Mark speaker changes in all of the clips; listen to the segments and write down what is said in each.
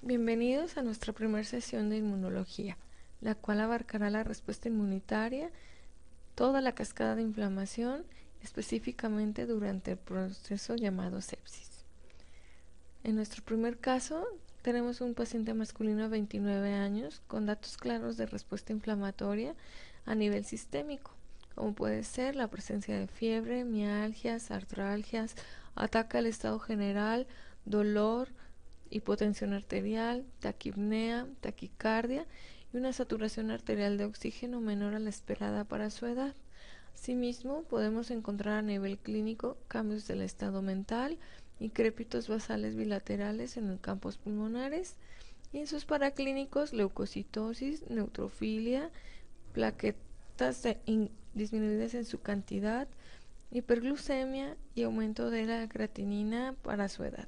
Speaker 1: Bienvenidos a nuestra primera sesión de inmunología, la cual abarcará la respuesta inmunitaria, toda la cascada de inflamación, específicamente durante el proceso llamado sepsis. En nuestro primer caso, tenemos un paciente masculino de 29 años con datos claros de respuesta inflamatoria a nivel sistémico, como puede ser la presencia de fiebre, mialgias, artralgias, ataque al estado general, dolor, hipotensión arterial, taquipnea, taquicardia y una saturación arterial de oxígeno menor a la esperada para su edad. Asimismo, podemos encontrar a nivel clínico cambios del estado mental y crépitos basales bilaterales en los campos pulmonares y en sus paraclínicos leucocitosis, neutrofilia, plaquetas disminuidas en su cantidad, hiperglucemia y aumento de la creatinina para su edad.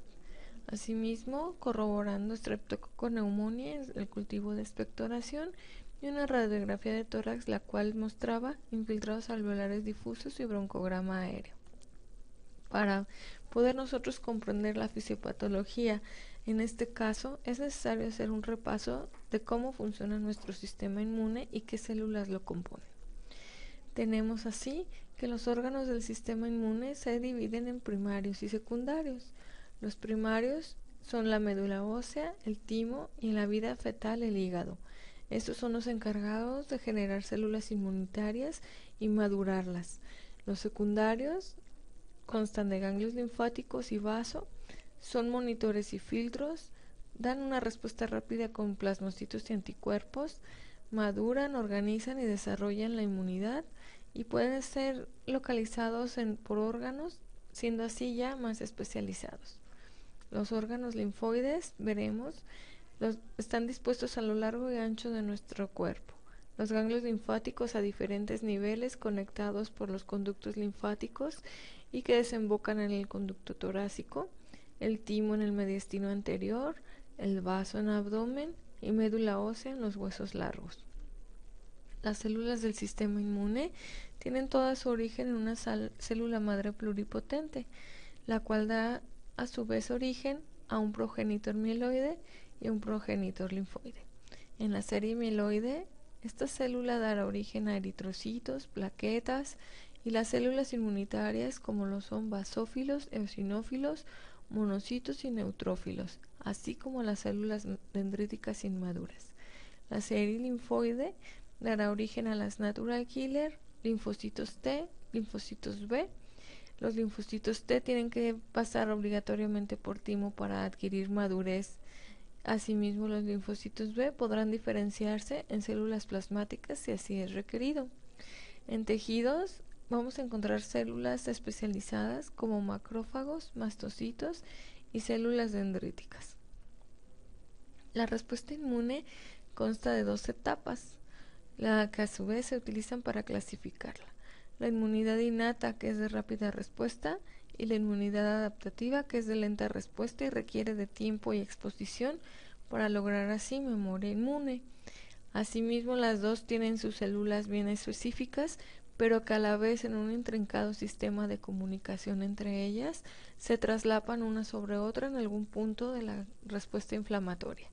Speaker 1: Asimismo, corroborando Streptococcus pneumoniae, el cultivo de expectoración y una radiografía de tórax, la cual mostraba infiltrados alveolares difusos y broncograma aéreo. Para poder nosotros comprender la fisiopatología, en este caso es necesario hacer un repaso de cómo funciona nuestro sistema inmune y qué células lo componen. Tenemos así que los órganos del sistema inmune se dividen en primarios y secundarios. Los primarios son la médula ósea, el timo y en la vida fetal el hígado. Estos son los encargados de generar células inmunitarias y madurarlas. Los secundarios constan de ganglios linfáticos y vaso, son monitores y filtros, dan una respuesta rápida con plasmocitos y anticuerpos, maduran, organizan y desarrollan la inmunidad y pueden ser localizados por órganos, siendo así ya más especializados. Los órganos linfoides, veremos, están dispuestos a lo largo y ancho de nuestro cuerpo. Los ganglios linfáticos a diferentes niveles conectados por los conductos linfáticos y que desembocan en el conducto torácico, el timo en el mediastino anterior, el vaso en el abdomen y médula ósea en los huesos largos. Las células del sistema inmune tienen toda su origen en una célula madre pluripotente, la cual da a su vez origen a un progenitor mieloide y un progenitor linfoide. En la serie mieloide, esta célula dará origen a eritrocitos, plaquetas y las células inmunitarias como lo son basófilos, eosinófilos, monocitos y neutrófilos, así como las células dendríticas inmaduras. La serie linfoide dará origen a las natural killer, linfocitos T, linfocitos B. Los linfocitos T tienen que pasar obligatoriamente por timo para adquirir madurez. Asimismo, los linfocitos B podrán diferenciarse en células plasmáticas si así es requerido. En tejidos vamos a encontrar células especializadas como macrófagos, mastocitos y células dendríticas. La respuesta inmune consta de dos etapas, la que a su vez se utilizan para clasificarla. La inmunidad innata, que es de rápida respuesta, y la inmunidad adaptativa, que es de lenta respuesta y requiere de tiempo y exposición para lograr así memoria inmune. Asimismo, las dos tienen sus células bien específicas, pero que a la vez en un intrincado sistema de comunicación entre ellas se traslapan una sobre otra en algún punto de la respuesta inflamatoria.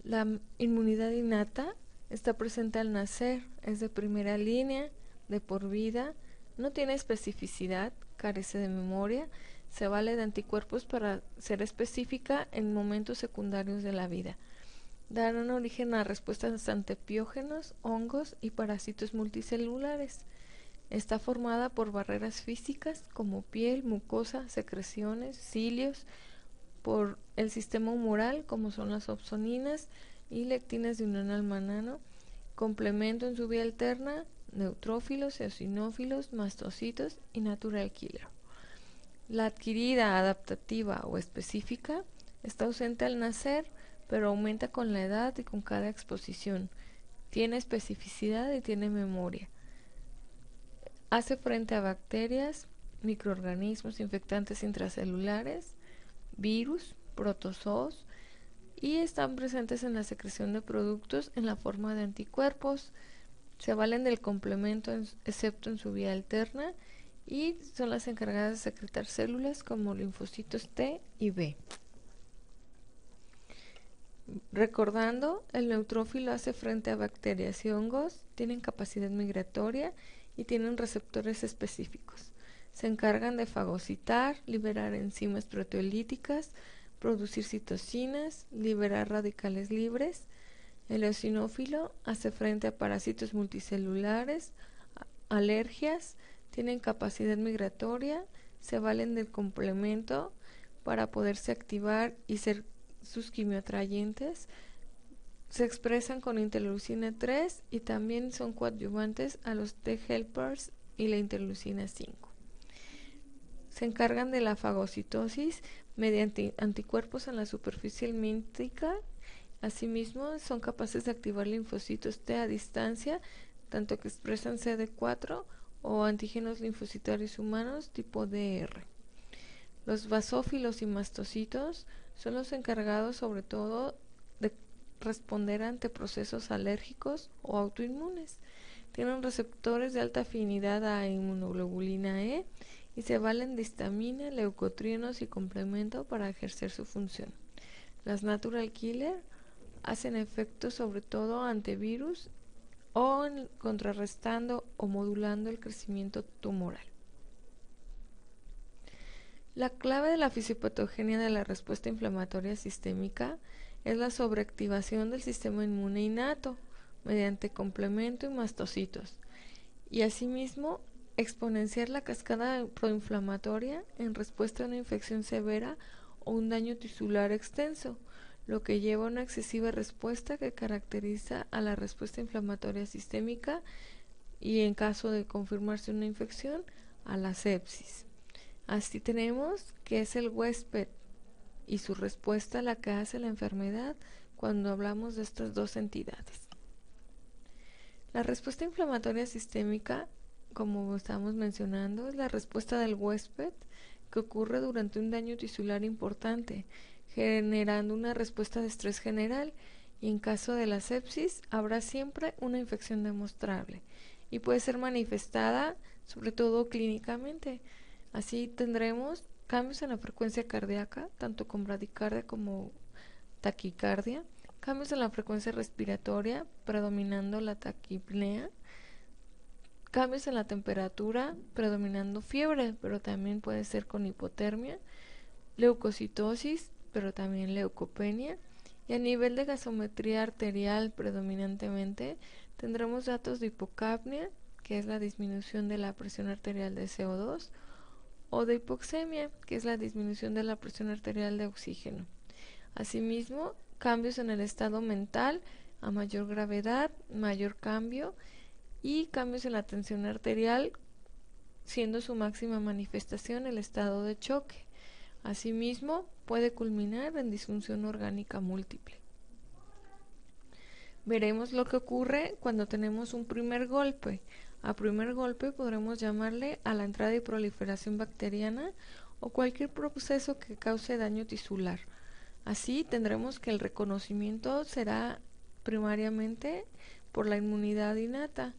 Speaker 1: La inmunidad innata está presente al nacer, es de primera línea, de por vida, no tiene especificidad, carece de memoria, se vale de anticuerpos para ser específica en momentos secundarios de la vida. Darán origen a respuestas ante piógenos, hongos y parásitos multicelulares. Está formada por barreras físicas como piel, mucosa, secreciones, cilios, por el sistema humoral como son las opsoninas y lectinas de unión al manano, complemento en su vía alterna, neutrófilos, eosinófilos, mastocitos y natural killer. La adquirida, adaptativa o específica está ausente al nacer, pero aumenta con la edad y con cada exposición. Tiene especificidad y tiene memoria. Hace frente a bacterias, microorganismos infectantes intracelulares, virus, protozoos y están presentes en la secreción de productos en la forma de anticuerpos. Se valen del complemento excepto en su vía alterna y son las encargadas de secretar células como linfocitos T y B. Recordando, el neutrófilo hace frente a bacterias y hongos, tienen capacidad migratoria y tienen receptores específicos. Se encargan de fagocitar, liberar enzimas proteolíticas, producir citocinas, liberar radicales libres. El eosinófilo hace frente a parásitos multicelulares, alergias, tienen capacidad migratoria, se valen del complemento para poderse activar y ser sus quimioatrayentes, se expresan con interleucina 3 y también son coadyuvantes a los T-helpers y la interleucina 5. Se encargan de la fagocitosis mediante anticuerpos en la superficie helmíntica. Asimismo, son capaces de activar linfocitos T a distancia, tanto que expresan CD4 o antígenos linfocitarios humanos tipo DR. Los basófilos y mastocitos son los encargados sobre todo de responder ante procesos alérgicos o autoinmunes. Tienen receptores de alta afinidad a inmunoglobulina E y se valen de histamina, leucotrienos y complemento para ejercer su función. Las natural killer hacen efecto sobre todo ante virus o contrarrestando o modulando el crecimiento tumoral. La clave de la fisiopatogenia de la respuesta inflamatoria sistémica es la sobreactivación del sistema inmune innato mediante complemento y mastocitos, y asimismo exponenciar la cascada proinflamatoria en respuesta a una infección severa o un daño tisular extenso, lo que lleva a una excesiva respuesta que caracteriza a la respuesta inflamatoria sistémica y, en caso de confirmarse una infección, a la sepsis. Así tenemos que es el huésped y su respuesta la que hace la enfermedad cuando hablamos de estas dos entidades. La respuesta inflamatoria sistémica, como estamos mencionando, es la respuesta del huésped que ocurre durante un daño tisular importante, generando una respuesta de estrés general, y en caso de la sepsis habrá siempre una infección demostrable y puede ser manifestada sobre todo clínicamente. Así tendremos cambios en la frecuencia cardíaca, tanto con bradicardia como taquicardia, cambios en la frecuencia respiratoria, predominando la taquipnea, cambios en la temperatura, predominando fiebre, pero también puede ser con hipotermia, leucocitosis, pero también leucopenia, y a nivel de gasometría arterial predominantemente tendremos datos de hipocapnia, que es la disminución de la presión arterial de CO2, o de hipoxemia, que es la disminución de la presión arterial de oxígeno. Asimismo, cambios en el estado mental a mayor gravedad, mayor cambio, y cambios en la tensión arterial, siendo su máxima manifestación el estado de choque. Asimismo, puede culminar en disfunción orgánica múltiple. Veremos lo que ocurre cuando tenemos un primer golpe. A primer golpe podremos llamarle a la entrada y proliferación bacteriana o cualquier proceso que cause daño tisular. Así tendremos que el reconocimiento será primariamente por la inmunidad innata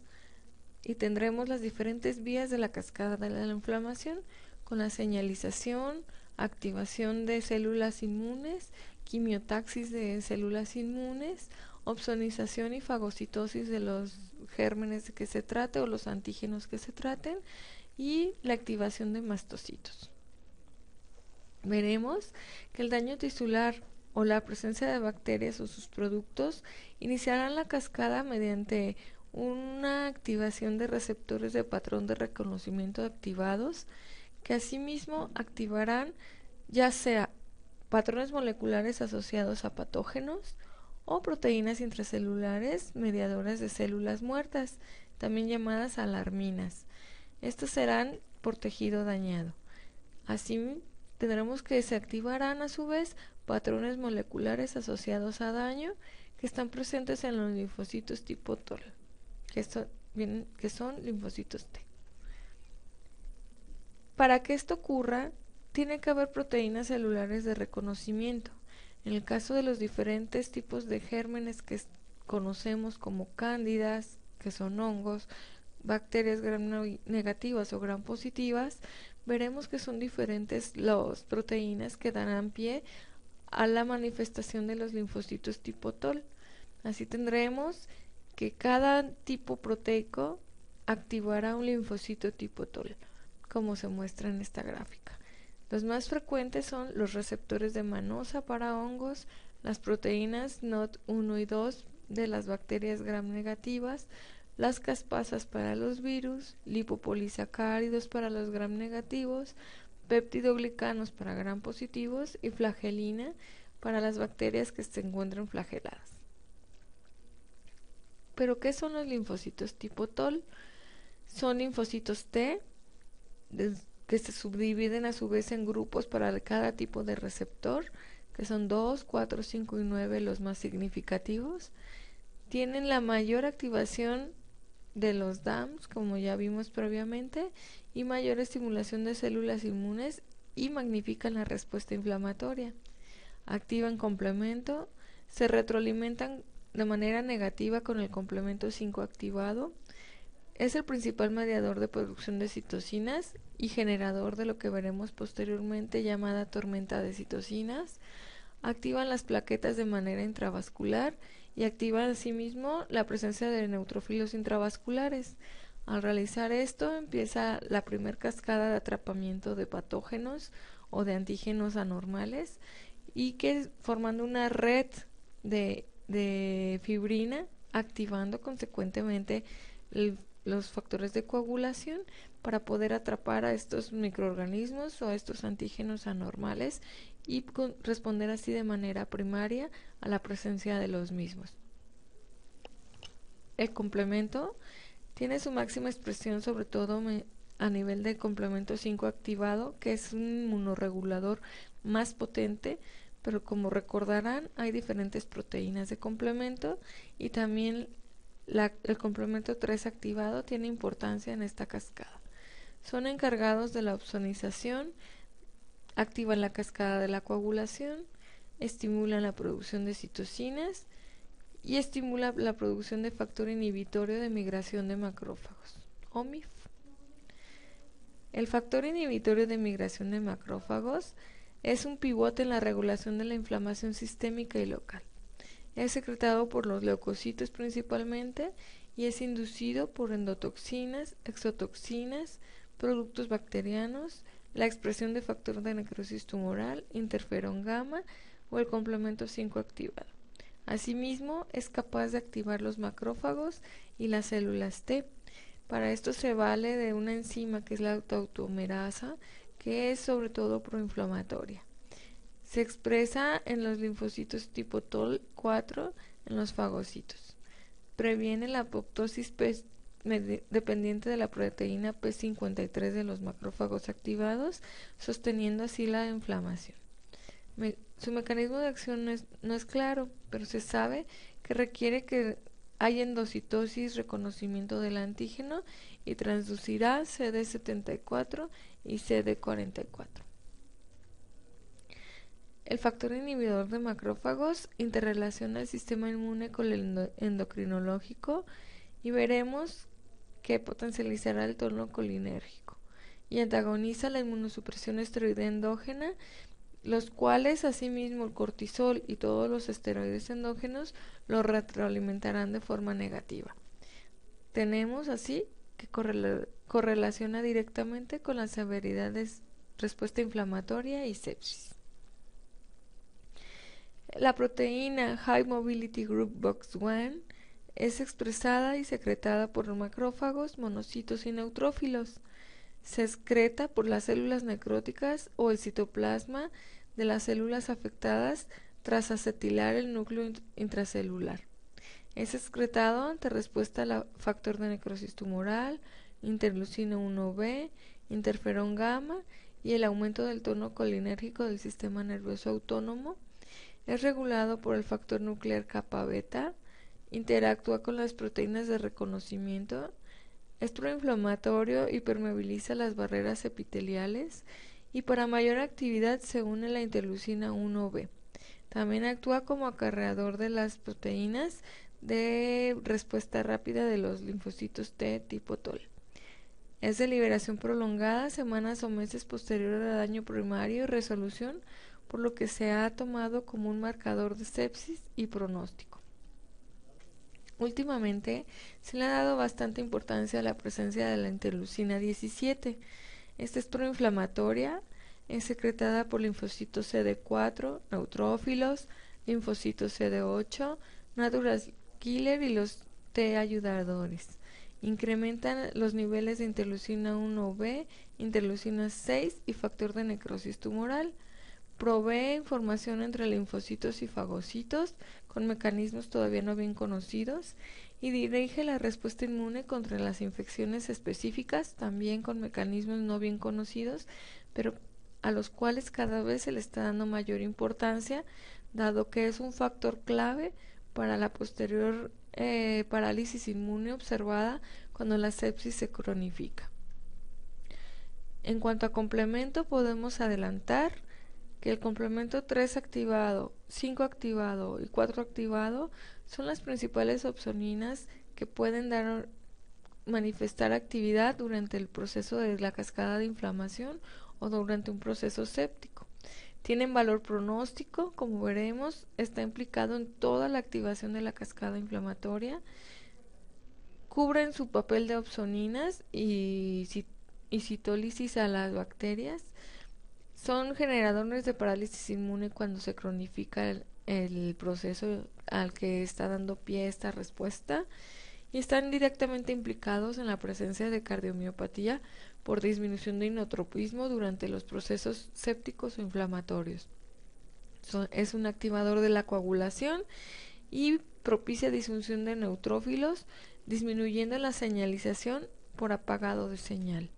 Speaker 1: y tendremos las diferentes vías de la cascada de la inflamación con la señalización, activación de células inmunes, quimiotaxis de células inmunes, opsonización y fagocitosis de los gérmenes que se trate o los antígenos que se traten, y la activación de mastocitos. Veremos que el daño tisular o la presencia de bacterias o sus productos iniciarán la cascada mediante una activación de receptores de patrón de reconocimiento activados, que asimismo activarán ya sea patrones moleculares asociados a patógenos o proteínas intracelulares mediadoras de células muertas, también llamadas alarminas. Estos serán por tejido dañado. Así tendremos que se activarán a su vez patrones moleculares asociados a daño que están presentes en los linfocitos tipo TOL, que son linfocitos T. Para que esto ocurra, tiene que haber proteínas celulares de reconocimiento. En el caso de los diferentes tipos de gérmenes que conocemos como cándidas, que son hongos, bacterias gram negativas o gram positivas, veremos que son diferentes las proteínas que darán pie a la manifestación de los linfocitos tipo TOL. Así tendremos que cada tipo proteico activará un linfocito tipo TOL, como se muestra en esta gráfica. Los más frecuentes son los receptores de manosa para hongos, las proteínas NOT1 y 2 de las bacterias gram negativas, las caspasas para los virus, lipopolisacáridos para los gram negativos, péptidoglicanos para gram positivos y flagelina para las bacterias que se encuentran flageladas. ¿Pero qué son los linfocitos tipo TOL? Son linfocitos T que se subdividen a su vez en grupos para cada tipo de receptor, que son 2, 4, 5 y 9 los más significativos. Tienen la mayor activación de los DAMs, como ya vimos previamente, y mayor estimulación de células inmunes y magnifican la respuesta inflamatoria. Activan complemento, se retroalimentan de manera negativa con el complemento 5 activado. Es el principal mediador de producción de citocinas y generador de lo que veremos posteriormente llamada tormenta de citocinas. Activan las plaquetas de manera intravascular y activan asimismo la presencia de neutrófilos intravasculares. Al realizar esto empieza la primera cascada de atrapamiento de patógenos o de antígenos anormales y que formando una red de fibrina, activando consecuentemente los factores de coagulación para poder atrapar a estos microorganismos o a estos antígenos anormales y responder así de manera primaria a la presencia de los mismos. El complemento tiene su máxima expresión sobre todo a nivel del complemento 5 activado, que es un inmunorregulador más potente, pero como recordarán hay diferentes proteínas de complemento y también el complemento 3 activado tiene importancia en esta cascada. Son encargados de la opsonización, activan la cascada de la coagulación, estimulan la producción de citocinas y estimula la producción de factor inhibitorio de migración de macrófagos, OMIF. El factor inhibitorio de migración de macrófagos es un pivote en la regulación de la inflamación sistémica y local. Es secretado por los leucocitos principalmente y es inducido por endotoxinas, exotoxinas, productos bacterianos, la expresión de factor de necrosis tumoral, interferón gamma o el complemento 5 activado. Asimismo, es capaz de activar los macrófagos y las células T. Para esto se vale de una enzima que es la tautomerasa, que es sobre todo proinflamatoria. Se expresa en los linfocitos tipo TOL4 en los fagocitos. Previene la apoptosis dependiente de la proteína P53 de los macrófagos activados, sosteniendo así la inflamación. Su mecanismo de acción no es claro, pero se sabe que requiere que haya endocitosis, reconocimiento del antígeno y transducirá CD74 y CD44. El factor inhibidor de macrófagos interrelaciona el sistema inmune con el endocrinológico y veremos que potencializará el tono colinérgico y antagoniza la inmunosupresión esteroide endógena, los cuales asimismo el cortisol y todos los esteroides endógenos lo retroalimentarán de forma negativa. Tenemos así que correlaciona directamente con la severidad de respuesta inflamatoria y sepsis. La proteína High Mobility Group Box1 es expresada y secretada por los macrófagos, monocitos y neutrófilos. Se excreta por las células necróticas o el citoplasma de las células afectadas tras acetilar el núcleo intracelular. Es excretado ante respuesta al factor de necrosis tumoral, interleucina 1b, interferón gamma y el aumento del tono colinérgico del sistema nervioso autónomo. Es regulado por el factor nuclear kappa beta, interactúa con las proteínas de reconocimiento, es proinflamatorio y permeabiliza las barreras epiteliales y para mayor actividad se une la interleucina 1b. También actúa como acarreador de las proteínas de respuesta rápida de los linfocitos T tipo TOL. Es de liberación prolongada, semanas o meses posterior al daño primario y resolución por lo que se ha tomado como un marcador de sepsis y pronóstico. Últimamente se le ha dado bastante importancia a la presencia de la interleucina 17. Esta es proinflamatoria, es secretada por linfocitos CD4, neutrófilos, linfocitos CD8, natural killer y los T ayudadores. Incrementan los niveles de interleucina 1B, interleucina 6 y factor de necrosis tumoral. Provee información entre linfocitos y fagocitos con mecanismos todavía no bien conocidos y dirige la respuesta inmune contra las infecciones específicas, también con mecanismos no bien conocidos, pero a los cuales cada vez se le está dando mayor importancia, dado que es un factor clave para la posterior parálisis inmune observada cuando la sepsis se cronifica. En cuanto a complemento, podemos adelantar que el complemento 3 activado, 5 activado y 4 activado son las principales opsoninas que pueden manifestar actividad durante el proceso de la cascada de inflamación o durante un proceso séptico. Tienen valor pronóstico, como veremos, está implicado en toda la activación de la cascada inflamatoria, cubren su papel de opsoninas y citólisis a las bacterias, son generadores de parálisis inmune cuando se cronifica el proceso al que está dando pie esta respuesta y están directamente implicados en la presencia de cardiomiopatía por disminución de inotropismo durante los procesos sépticos o inflamatorios. Es un activador de la coagulación y propicia disfunción de neutrófilos, disminuyendo la señalización por apagado de señal,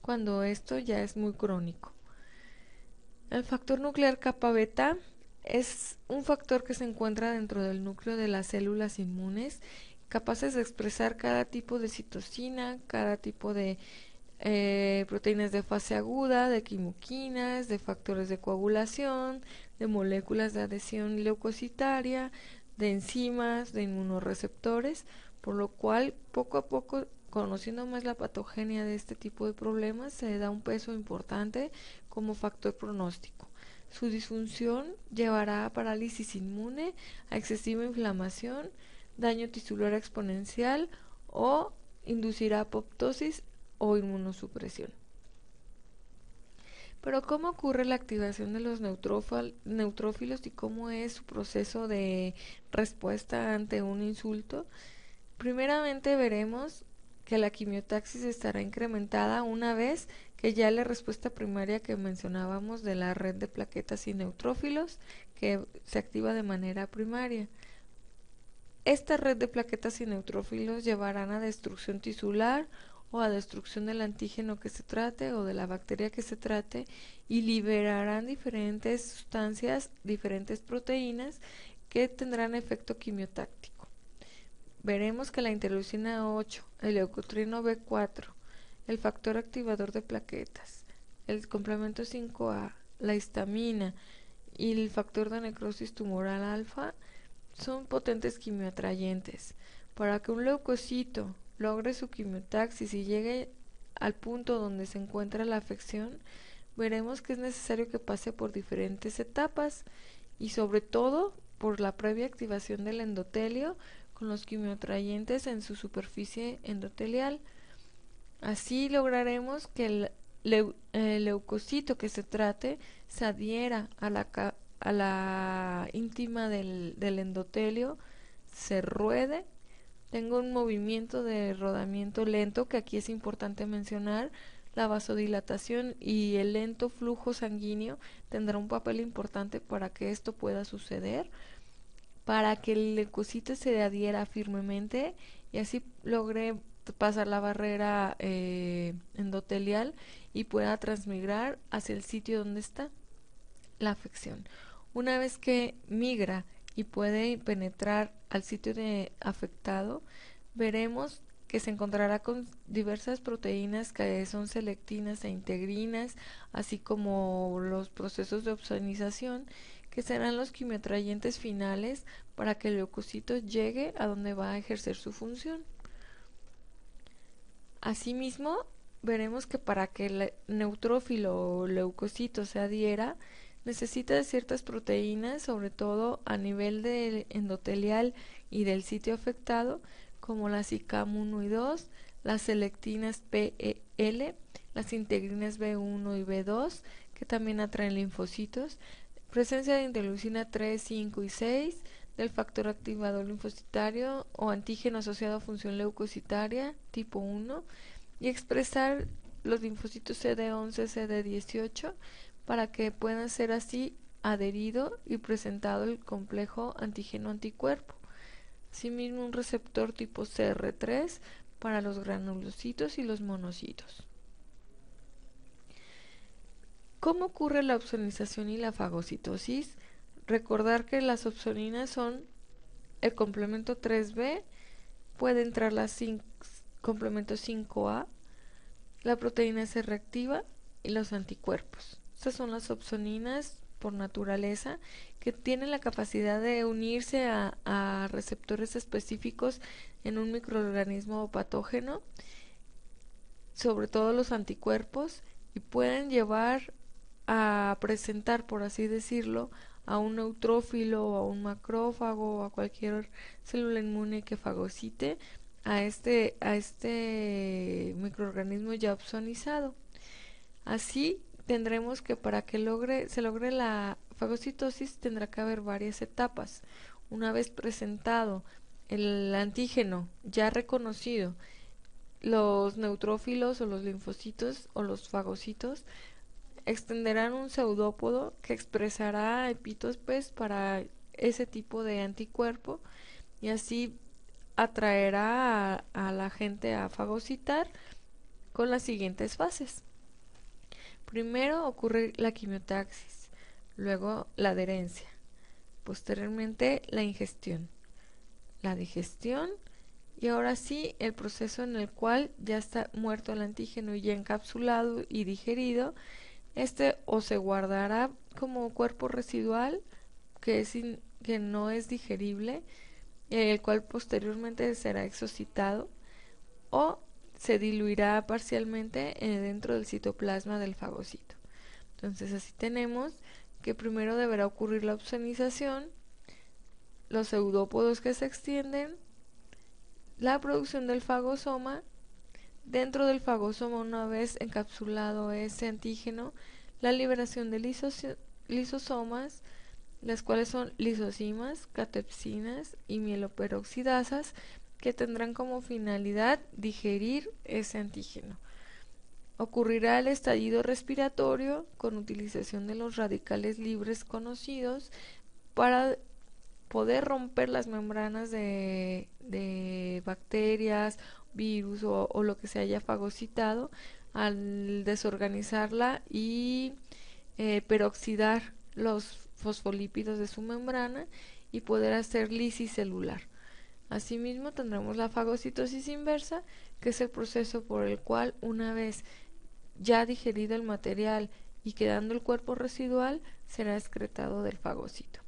Speaker 1: cuando esto ya es muy crónico. El factor nuclear kappa beta es un factor que se encuentra dentro del núcleo de las células inmunes, capaces de expresar cada tipo de citocina, cada tipo de proteínas de fase aguda, de quimoquinas, de factores de coagulación, de moléculas de adhesión leucocitaria, de enzimas, de inmunoreceptores, por lo cual poco a poco, conociendo más la patogenia de este tipo de problemas, se da un peso importante como factor pronóstico. Su disfunción llevará a parálisis inmune, a excesiva inflamación, daño tisular exponencial o inducirá apoptosis o inmunosupresión. Pero ¿cómo ocurre la activación de los neutrófilos y cómo es su proceso de respuesta ante un insulto? Primeramente veremos que la quimiotaxis estará incrementada una vez que ya la respuesta primaria que mencionábamos de la red de plaquetas y neutrófilos que se activa de manera primaria. Esta red de plaquetas y neutrófilos llevarán a destrucción tisular o a destrucción del antígeno que se trate o de la bacteria que se trate y liberarán diferentes sustancias, diferentes proteínas que tendrán efecto quimiotáctico. Veremos que la interleucina 8, el leucotrino B4, el factor activador de plaquetas, el complemento 5A, la histamina y el factor de necrosis tumoral alfa son potentes quimioatrayentes. Para que un leucocito logre su quimiotaxis y llegue al punto donde se encuentra la afección, veremos que es necesario que pase por diferentes etapas y sobre todo por la previa activación del endotelio con los quimioatrayentes en su superficie endotelial. Así lograremos que el leucocito que se trate se adhiera a la íntima del endotelio, se ruede, tenga un movimiento de rodamiento lento, que aquí es importante mencionar. La vasodilatación y el lento flujo sanguíneo tendrá un papel importante para que esto pueda suceder, para que el leucocito se adhiera firmemente y así logre pasar la barrera endotelial y pueda transmigrar hacia el sitio donde está la afección. Una vez que migra y puede penetrar al sitio afectado, veremos que se encontrará con diversas proteínas que son selectinas e integrinas, así como los procesos de opsonización, que serán los quimioatrayentes finales para que el leucocito llegue a donde va a ejercer su función. Asimismo, veremos que para que el neutrófilo o leucocito se adhiera, Necesita de ciertas proteínas, sobre todo a nivel del endotelial y del sitio afectado, como las ICAM 1 y 2, las selectinas PEL, las integrinas B1 y B2, que también atraen linfocitos, presencia de interleucina 3, 5 y 6, del factor activador linfocitario o antígeno asociado a función leucocitaria tipo 1, y expresar los linfocitos CD11, CD18 para que puedan ser así adherido y presentado el complejo antígeno-anticuerpo. Asimismo, un receptor tipo CR3 para los granulocitos y los monocitos. ¿Cómo ocurre la opsonización y la fagocitosis? Recordar que las opsoninas son el complemento 3B, puede entrar la complemento 5A, la proteína C reactiva y los anticuerpos. Estas son las opsoninas por naturaleza, que tienen la capacidad de unirse a receptores específicos en un microorganismo patógeno, sobre todo los anticuerpos, y pueden llevar a presentar, por así decirlo, a un neutrófilo o a un macrófago o a cualquier célula inmune que fagocite a este microorganismo ya opsonizado. Así tendremos que para que se logre la fagocitosis tendrá que haber varias etapas. Una vez presentado el antígeno ya reconocido, los neutrófilos o los linfocitos o los fagocitos extenderán un pseudópodo que expresará epítopes para ese tipo de anticuerpo y así atraerá a la gente a fagocitar con las siguientes fases. Primero ocurre la quimiotaxis, luego la adherencia, posteriormente la ingestión, la digestión y ahora sí el proceso en el cual ya está muerto el antígeno y ya encapsulado y digerido. Este o se guardará como cuerpo residual que no es digerible, el cual posteriormente será exocitado, o se diluirá parcialmente dentro del citoplasma del fagocito. Entonces así tenemos que primero deberá ocurrir la opsonización, los pseudópodos que se extienden, la producción del fagosoma. Dentro del fagosoma, una vez encapsulado ese antígeno, la liberación de lisosomas, las cuales son lisosimas, catepsinas y mieloperoxidasas, que tendrán como finalidad digerir ese antígeno. Ocurrirá el estallido respiratorio con utilización de los radicales libres conocidos para poder romper las membranas de bacterias, virus o lo que se haya fagocitado al desorganizarla y peroxidar los fosfolípidos de su membrana y poder hacer lisis celular. Asimismo tendremos la fagocitosis inversa, que es el proceso por el cual una vez ya digerido el material y quedando el cuerpo residual será excretado del fagocito.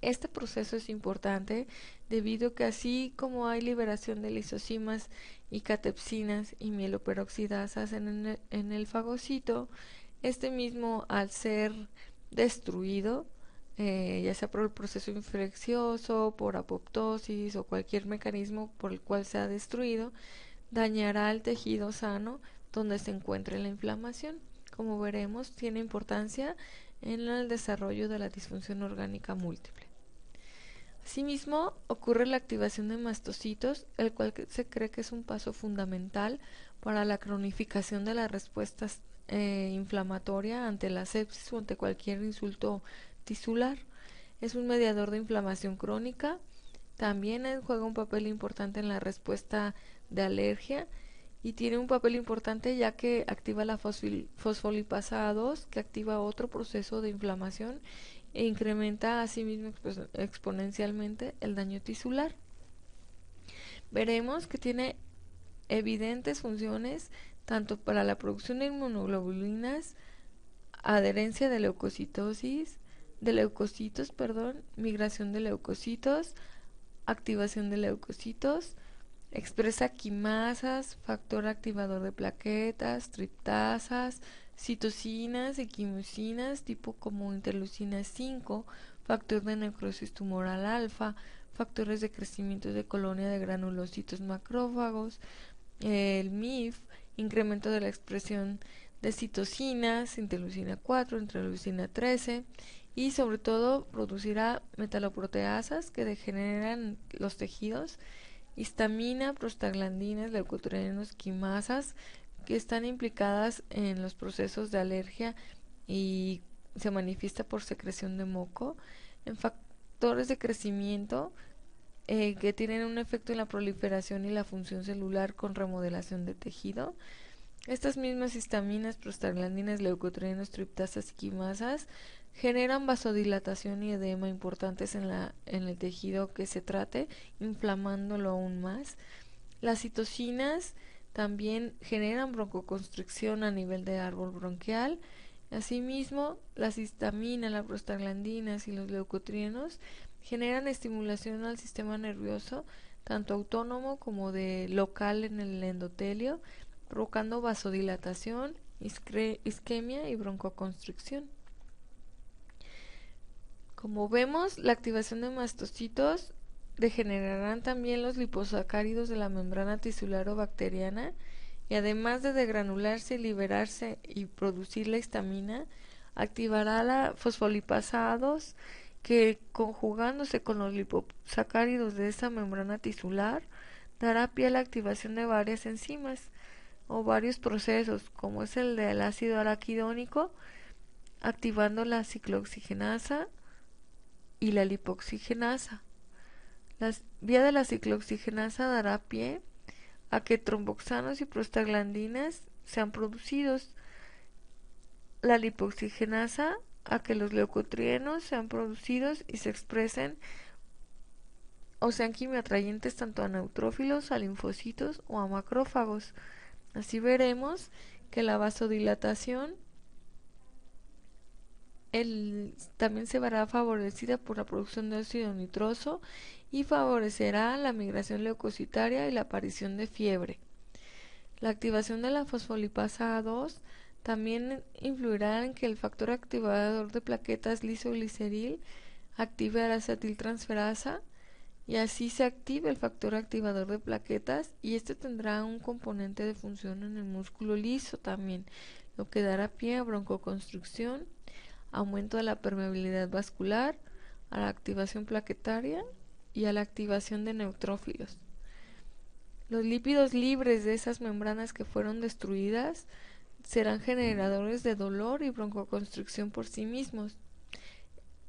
Speaker 1: Este proceso es importante debido a que así como hay liberación de lisosimas y catepsinas y mieloperoxidasas en el fagocito, este mismo al ser destruido, ya sea por el proceso infeccioso, por apoptosis o cualquier mecanismo por el cual sea destruido, dañará el tejido sano donde se encuentre la inflamación. Como veremos, tiene importancia en el desarrollo de la disfunción orgánica múltiple. Asimismo, ocurre la activación de mastocitos, el cual se cree que es un paso fundamental para la cronificación de la respuesta inflamatoria ante la sepsis o ante cualquier insulto tisular. Es un mediador de inflamación crónica. También juega un papel importante en la respuesta de alergia y tiene un papel importante ya que activa la fosfolipasa A2, que activa otro proceso de inflamación e incrementa asimismo exponencialmente el daño tisular. Veremos que tiene evidentes funciones tanto para la producción de inmunoglobulinas, adherencia de leucocitos, migración de leucocitos, activación de leucocitos, expresa quimasas, factor activador de plaquetas, triptasas, citocinas y quimicinas tipo como interleucina 5, factor de necrosis tumoral alfa, factores de crecimiento de colonia de granulocitos macrófagos, el MIF, incremento de la expresión de citocinas, interleucina 4, interleucina 13, y sobre todo producirá metaloproteasas que degeneran los tejidos, histamina, prostaglandinas, leucotrienos, quimasas, que están implicadas en los procesos de alergia y se manifiesta por secreción de moco, en factores de crecimiento que tienen un efecto en la proliferación y la función celular con remodelación de tejido. Estas mismas histaminas, prostaglandinas, leucotrienos, triptasas y quimasas generan vasodilatación y edema importantes en el tejido que se trate, inflamándolo aún más. Las citocinas también generan broncoconstricción a nivel de árbol bronquial. Asimismo, las histaminas, las prostaglandinas y los leucotrienos generan estimulación al sistema nervioso, tanto autónomo como de local en el endotelio, provocando vasodilatación, isquemia y broncoconstricción. Como vemos, la activación de mastocitos degenerarán también los liposacáridos de la membrana tisular o bacteriana, y además de degranularse, liberarse y producir la histamina, activará la fosfolipasa A2, que conjugándose con los liposacáridos de esta membrana tisular dará pie a la activación de varias enzimas o varios procesos, como es el del ácido araquidónico, activando la ciclooxigenasa y la lipoxigenasa. La vía de la ciclooxigenasa dará pie a que tromboxanos y prostaglandinas sean producidos, la lipoxigenasa a que los leucotrienos sean producidos y se expresen o sean quimioatrayentes tanto a neutrófilos, a linfocitos o a macrófagos. Así veremos que la vasodilatación también se verá favorecida por la producción de óxido nitroso y favorecerá la migración leucocitaria y la aparición de fiebre. La activación de la fosfolipasa A2 también influirá en que el factor activador de plaquetas lisogliceril active a la acetiltransferasa y así se active el factor activador de plaquetas, y este tendrá un componente de función en el músculo liso también, lo que dará pie a broncoconstricción, aumento de la permeabilidad vascular, a la activación plaquetaria y a la activación de neutrófilos. Los lípidos libres de esas membranas que fueron destruidas serán generadores de dolor y broncoconstricción por sí mismos.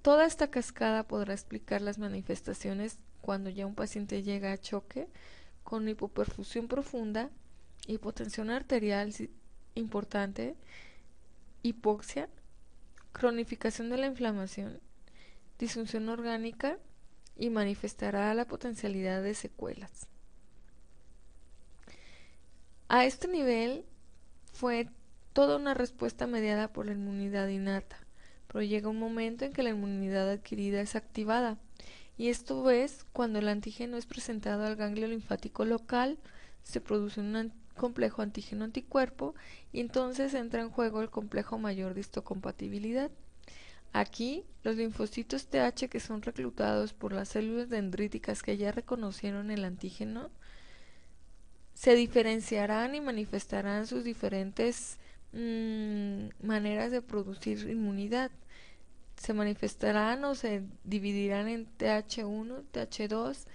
Speaker 1: Toda esta cascada podrá explicar las manifestaciones cuando ya un paciente llega a choque con hipoperfusión profunda, hipotensión arterial importante, hipoxia, cronificación de la inflamación, disfunción orgánica, y manifestará la potencialidad de secuelas. A este nivel fue toda una respuesta mediada por la inmunidad innata, pero llega un momento en que la inmunidad adquirida es activada, y esto es cuando el antígeno es presentado al ganglio linfático local, se produce un complejo antígeno-anticuerpo y entonces entra en juego el complejo mayor de histocompatibilidad. Aquí, los linfocitos TH que son reclutados por las células dendríticas que ya reconocieron el antígeno se diferenciarán y manifestarán sus diferentes maneras de producir inmunidad. Se manifestarán o se dividirán en TH1, TH2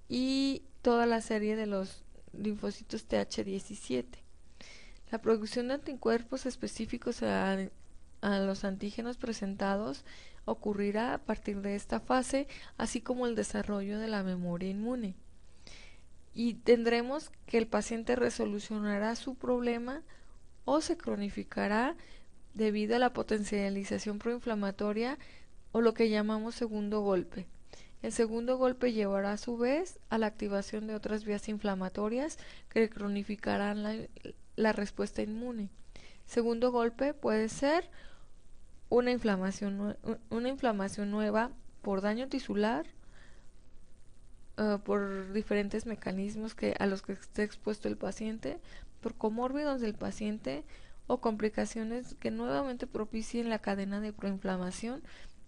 Speaker 1: y toda la serie de los linfocitos TH17. La producción de anticuerpos específicos a los antígenos presentados ocurrirá a partir de esta fase, así como el desarrollo de la memoria inmune. Y tendremos que el paciente resolucionará su problema o se cronificará debido a la potencialización proinflamatoria o lo que llamamos segundo golpe. El segundo golpe llevará a su vez a la activación de otras vías inflamatorias que cronificarán la respuesta inmune. Segundo golpe puede ser una inflamación nueva por daño tisular, por diferentes mecanismos a los que esté expuesto el paciente, por comórbidos del paciente o complicaciones que nuevamente propicien la cadena de proinflamación,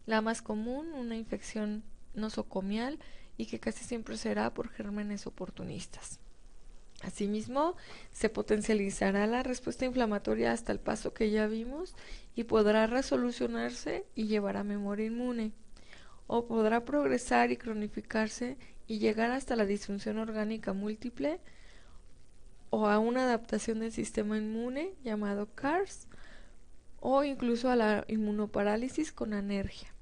Speaker 1: la más común, una infección nosocomial, y que casi siempre será por gérmenes oportunistas. Asimismo, se potencializará la respuesta inflamatoria hasta el paso que ya vimos y podrá resolucionarse y llevar a memoria inmune, o podrá progresar y cronificarse y llegar hasta la disfunción orgánica múltiple o a una adaptación del sistema inmune llamado CARS, o incluso a la inmunoparálisis con anergia.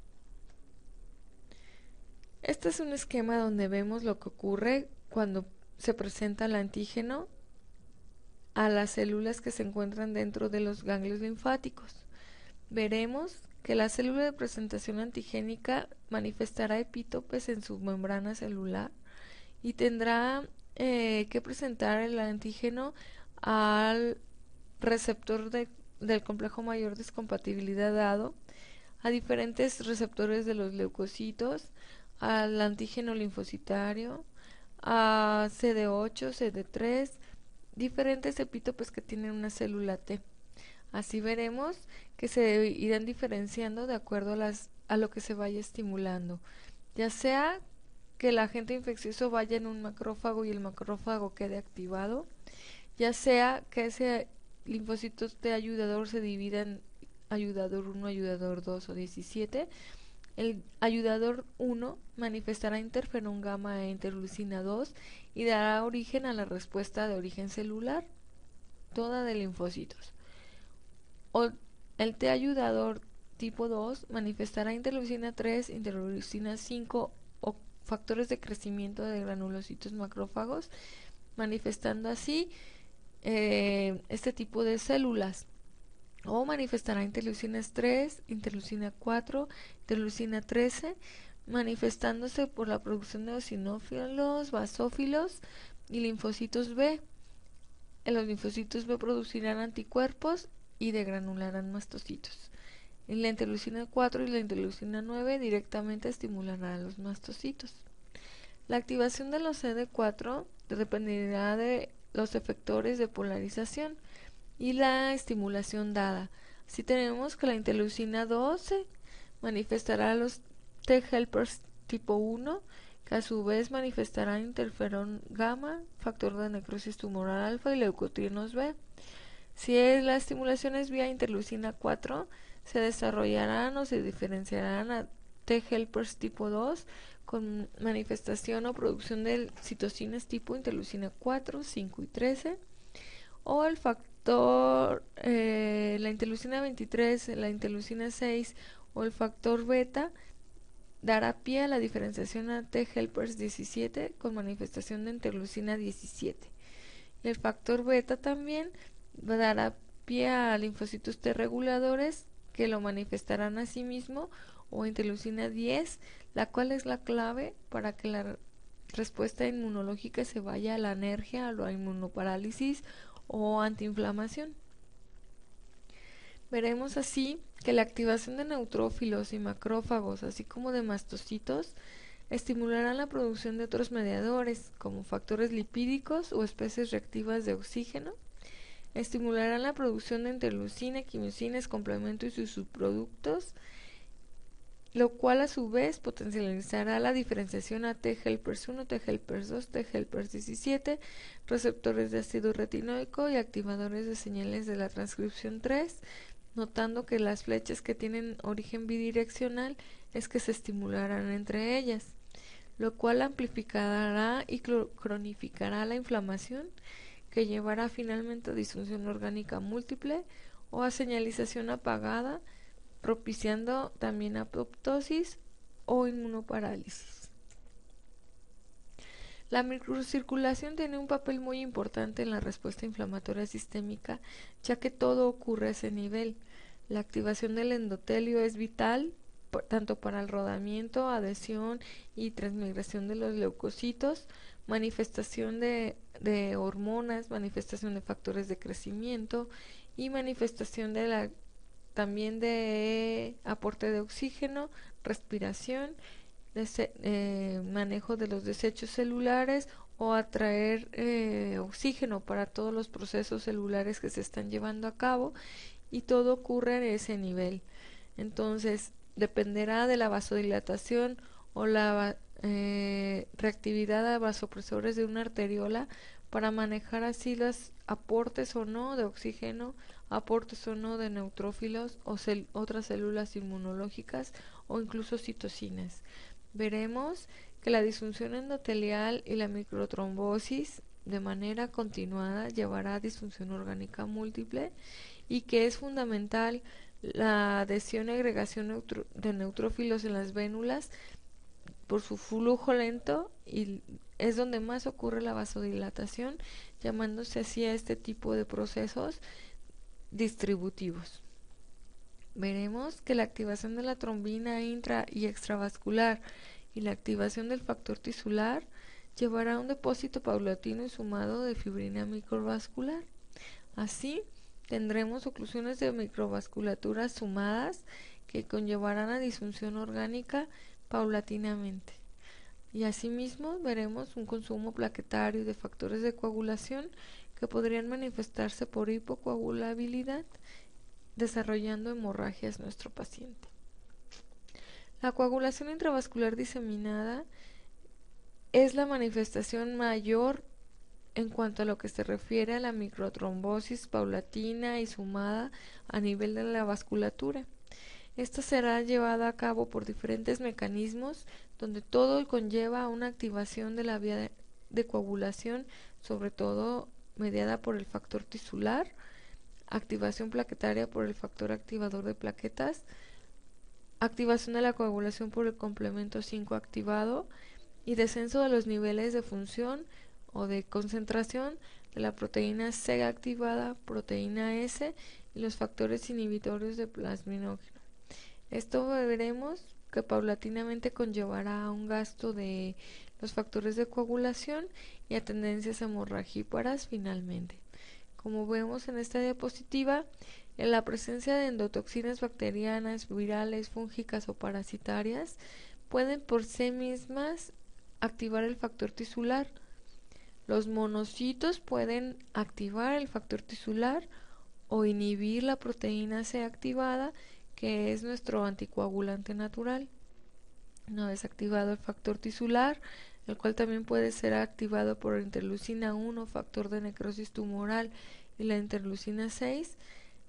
Speaker 1: Este es un esquema donde vemos lo que ocurre cuando se presenta el antígeno a las células que se encuentran dentro de los ganglios linfáticos. Veremos que la célula de presentación antigénica manifestará epítopes en su membrana celular y tendrá que presentar el antígeno al receptor del complejo mayor descompatibilidad dado, a diferentes receptores de los leucocitos, al antígeno linfocitario, a CD8, CD3, diferentes epítopes que tienen una célula T. Así veremos que se irán diferenciando de acuerdo a lo que se vaya estimulando, ya sea que el agente infeccioso vaya en un macrófago y el macrófago quede activado, ya sea que ese linfocito T ayudador se divida en ayudador 1, ayudador 2 o 17. El ayudador 1 manifestará interferón gamma e interleucina 2 y dará origen a la respuesta de origen celular, toda de linfocitos. O el T ayudador tipo 2 manifestará interleucina 3, interleucina 5 o factores de crecimiento de granulocitos macrófagos, manifestando así este tipo de células. O manifestará interleucinas 3, interleucina 4, interleucina 13, manifestándose por la producción de eosinófilos, basófilos y linfocitos B. Los linfocitos B producirán anticuerpos y degranularán mastocitos. En la interleucina 4 y la interleucina 9 directamente estimularán a los mastocitos. La activación de los CD4 dependerá de los efectores de polarización y la estimulación dada. Así tenemos que la interleucina 12 manifestará los T helpers tipo 1, que a su vez manifestarán interferón gamma, factor de necrosis tumoral alfa y leucotrienos B. Si la estimulación es vía interleucina 4, se desarrollarán o se diferenciarán a T helpers tipo 2 con manifestación o producción de citocinas tipo interleucina 4, 5 y 13, o el factor, la interleucina 23, la interleucina 6 o el factor beta dará pie a la diferenciación a T helpers 17 con manifestación de interleucina 17. El factor beta también dará pie a linfocitos T reguladores que lo manifestarán a sí mismo, o interleucina 10, la cual es la clave para que la respuesta inmunológica se vaya a la anergia, a la inmunoparálisis o antiinflamación. Veremos así que la activación de neutrófilos y macrófagos, así como de mastocitos, estimularán la producción de otros mediadores, como factores lipídicos o especies reactivas de oxígeno. Estimularán la producción de interleucina, quimiosines, complemento y sus subproductos, lo cual a su vez potencializará la diferenciación a T helpers 1, T helpers 2, T helpers 17, receptores de ácido retinoico y activadores de señales de la transcripción 3, notando que las flechas que tienen origen bidireccional es que se estimularán entre ellas, lo cual amplificará y cronificará la inflamación, que llevará finalmente a disfunción orgánica múltiple o a señalización apagada, propiciando también apoptosis o inmunoparálisis. La microcirculación tiene un papel muy importante en la respuesta inflamatoria sistémica, ya que todo ocurre a ese nivel. La activación del endotelio es vital tanto para el rodamiento, adhesión y transmigración de los leucocitos, manifestación de hormonas, manifestación de factores de crecimiento y manifestación de también de aporte de oxígeno, respiración, manejo de los desechos celulares o atraer oxígeno para todos los procesos celulares que se están llevando a cabo, y todo ocurre en ese nivel. Entonces, dependerá de la vasodilatación o la reactividad a vasopresores de una arteriola para manejar así los aportes o no de oxígeno, aportes o no de neutrófilos o otras células inmunológicas o incluso citocinas. Veremos que la disfunción endotelial y la microtrombosis de manera continuada llevará a disfunción orgánica múltiple, y que es fundamental la adhesión y agregación de neutrófilos en las vénulas por su flujo lento, y es donde más ocurre la vasodilatación, llamándose así a este tipo de procesos distributivos. Veremos que la activación de la trombina intra y extravascular y la activación del factor tisular llevará a un depósito paulatino y sumado de fibrina microvascular. Así, tendremos oclusiones de microvasculaturas sumadas que conllevarán a disfunción orgánica paulatinamente. Y asimismo veremos un consumo plaquetario y de factores de coagulación que podrían manifestarse por hipocoagulabilidad, desarrollando hemorragias en nuestro paciente. La coagulación intravascular diseminada es la manifestación mayor en cuanto a lo que se refiere a la microtrombosis paulatina y sumada a nivel de la vasculatura. Esta será llevada a cabo por diferentes mecanismos, donde todo conlleva una activación de la vía de coagulación, sobre todo mediada por el factor tisular, activación plaquetaria por el factor activador de plaquetas, activación de la coagulación por el complemento 5 activado y descenso de los niveles de función o de concentración de la proteína C activada, proteína S y los factores inhibitorios de plasminógeno. Esto veremos que paulatinamente conllevará a un gasto de los factores de coagulación y a tendencias hemorragíparas finalmente. Como vemos en esta diapositiva, en la presencia de endotoxinas bacterianas, virales, fúngicas o parasitarias pueden por sí mismas activar el factor tisular. Los monocitos pueden activar el factor tisular o inhibir la proteína C activada, que es nuestro anticoagulante natural. Una vez activado el factor tisular, el cual también puede ser activado por interleucina 1, factor de necrosis tumoral, y la interleucina 6,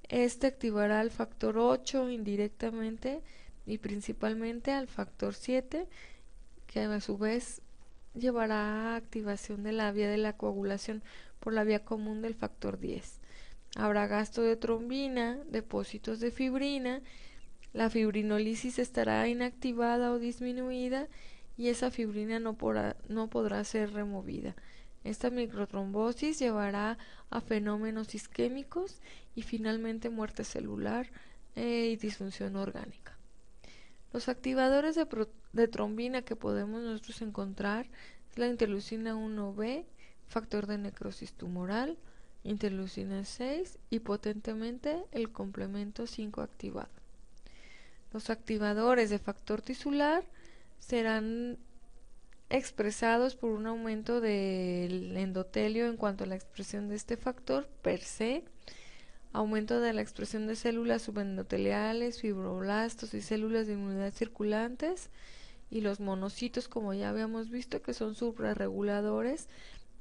Speaker 1: este activará al factor 8 indirectamente y principalmente al factor 7, que a su vez llevará a activación de la vía de la coagulación por la vía común del factor 10. Habrá gasto de trombina, depósitos de fibrina, la fibrinolisis estará inactivada o disminuida y esa fibrina no podrá ser removida. Esta microtrombosis llevará a fenómenos isquémicos y finalmente muerte celular y disfunción orgánica. Los activadores de trombina que podemos nosotros encontrar es la interleucina 1b, factor de necrosis tumoral, interleucina 6 y potentemente el complemento 5 activado. Los activadores de factor tisular serán expresados por un aumento del endotelio en cuanto a la expresión de este factor per se, aumento de la expresión de células subendoteliales, fibroblastos y células de inmunidad circulantes, y los monocitos, como ya habíamos visto, que son suprarreguladores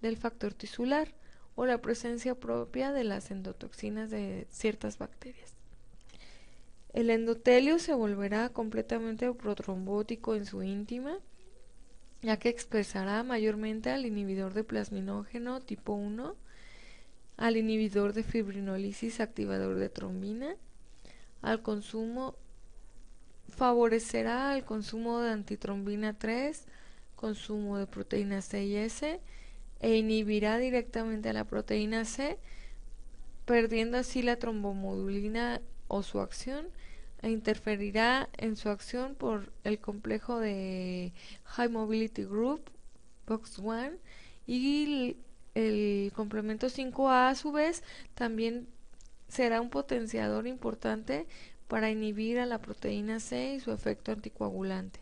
Speaker 1: del factor tisular o la presencia propia de las endotoxinas de ciertas bacterias. El endotelio se volverá completamente protrombótico en su íntima, ya que expresará mayormente al inhibidor de plasminógeno tipo 1, al inhibidor de fibrinolisis activador de trombina, favorecerá al consumo de antitrombina 3, consumo de proteína C y S, e inhibirá directamente a la proteína C, perdiendo así la trombomodulina o su acción, e interferirá en su acción por el complejo de High Mobility Group, BOX1, y el complemento 5A a su vez también será un potenciador importante para inhibir a la proteína C y su efecto anticoagulante.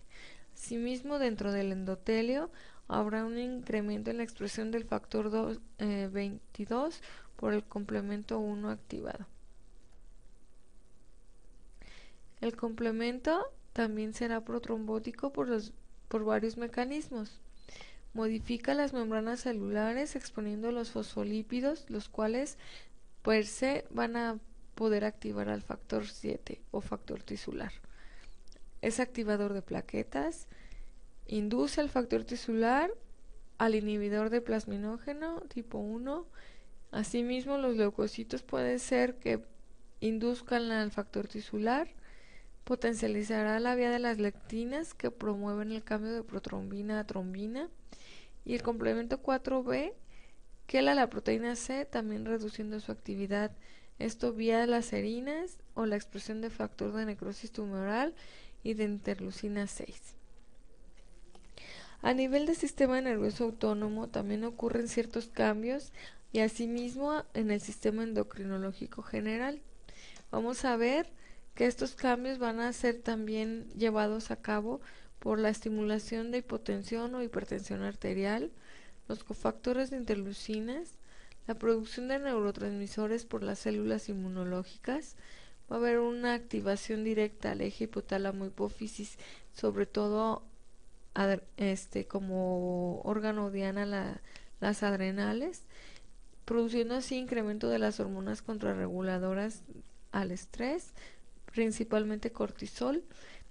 Speaker 1: Asimismo, dentro del endotelio habrá un incremento en la expresión del factor 22 por el complemento 1 activado. El complemento también será protrombótico por varios mecanismos. Modifica las membranas celulares exponiendo los fosfolípidos, los cuales per se van a poder activar al factor 7 o factor tisular. Es activador de plaquetas, induce al factor tisular, al inhibidor de plasminógeno tipo 1. Asimismo, los leucocitos puede ser que induzcan al factor tisular, potencializará la vía de las lectinas que promueven el cambio de protrombina a trombina, y el complemento 4B quela la proteína C, también reduciendo su actividad, esto vía las serinas o la expresión de factor de necrosis tumoral y de interleucina 6. A nivel del sistema nervioso autónomo también ocurren ciertos cambios y asimismo en el sistema endocrinológico general. Vamos a ver que estos cambios van a ser también llevados a cabo por la estimulación de hipotensión o hipertensión arterial, los cofactores de interleucinas, la producción de neurotransmisores por las células inmunológicas. Va a haber una activación directa al eje hipotálamo-hipófisis, sobre todo como órgano diana las adrenales, produciendo así incremento de las hormonas contrarreguladoras al estrés, principalmente cortisol,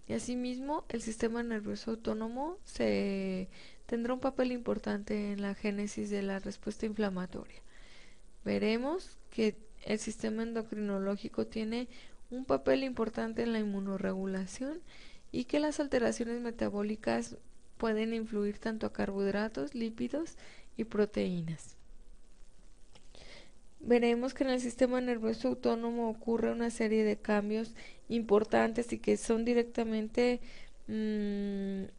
Speaker 1: y asimismo el sistema nervioso autónomo tendrá un papel importante en la génesis de la respuesta inflamatoria. Veremos que el sistema endocrinológico tiene un papel importante en la inmunorregulación y que las alteraciones metabólicas pueden influir tanto a carbohidratos, lípidos y proteínas. Veremos que en el sistema nervioso autónomo ocurre una serie de cambios importantes y que son directamente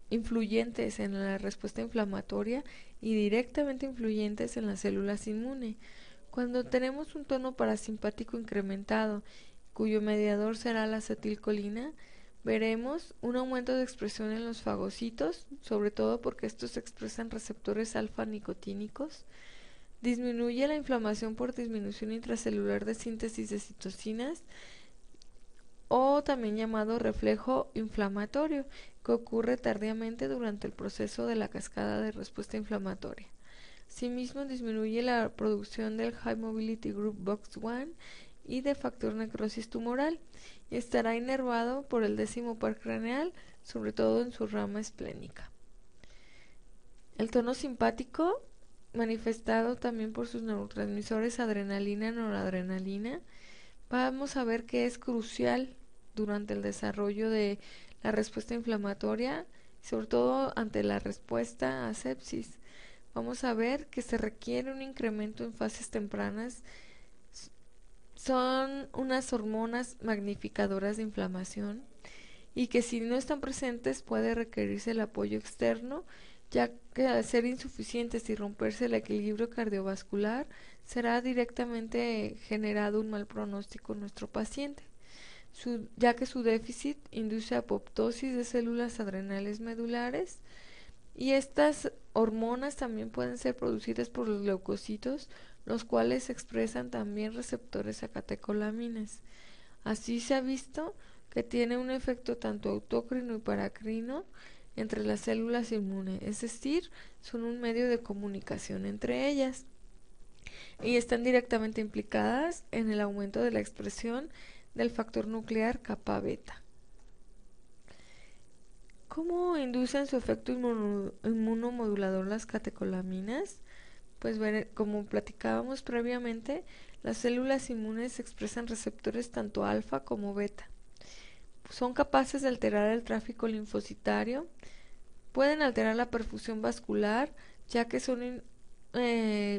Speaker 1: influyentes en la respuesta inflamatoria y directamente influyentes en las células inmunes. Cuando tenemos un tono parasimpático incrementado, cuyo mediador será la acetilcolina, veremos un aumento de expresión en los fagocitos, sobre todo porque estos expresan receptores alfa-nicotínicos. Disminuye la inflamación por disminución intracelular de síntesis de citocinas, o también llamado reflejo inflamatorio, que ocurre tardíamente durante el proceso de la cascada de respuesta inflamatoria. Asimismo, disminuye la producción del High Mobility Group Box1 y de factor necrosis tumoral, y estará inervado por el 10º par craneal, sobre todo en su rama esplénica. El tono simpático, manifestado también por sus neurotransmisores adrenalina y noradrenalina, vamos a ver que es crucial durante el desarrollo de la respuesta inflamatoria, sobre todo ante la respuesta a sepsis. Vamos a ver que se requiere un incremento en fases tempranas. Son unas hormonas magnificadoras de inflamación y que si no están presentes puede requerirse el apoyo externo, ya que al ser insuficientes y romperse el equilibrio cardiovascular, será directamente generado un mal pronóstico en nuestro paciente, ya que su déficit induce apoptosis de células adrenales medulares, y estas hormonas también pueden ser producidas por los leucocitos, los cuales expresan también receptores a catecolaminas. Así se ha visto que tiene un efecto tanto autócrino y paracrino entre las células inmunes, es decir, son un medio de comunicación entre ellas y están directamente implicadas en el aumento de la expresión del factor nuclear kappa beta. ¿Cómo inducen su efecto inmunomodulador las catecolaminas? Pues como platicábamos previamente, las células inmunes expresan receptores tanto alfa como beta. Son capaces de alterar el tráfico linfocitario, pueden alterar la perfusión vascular, ya que son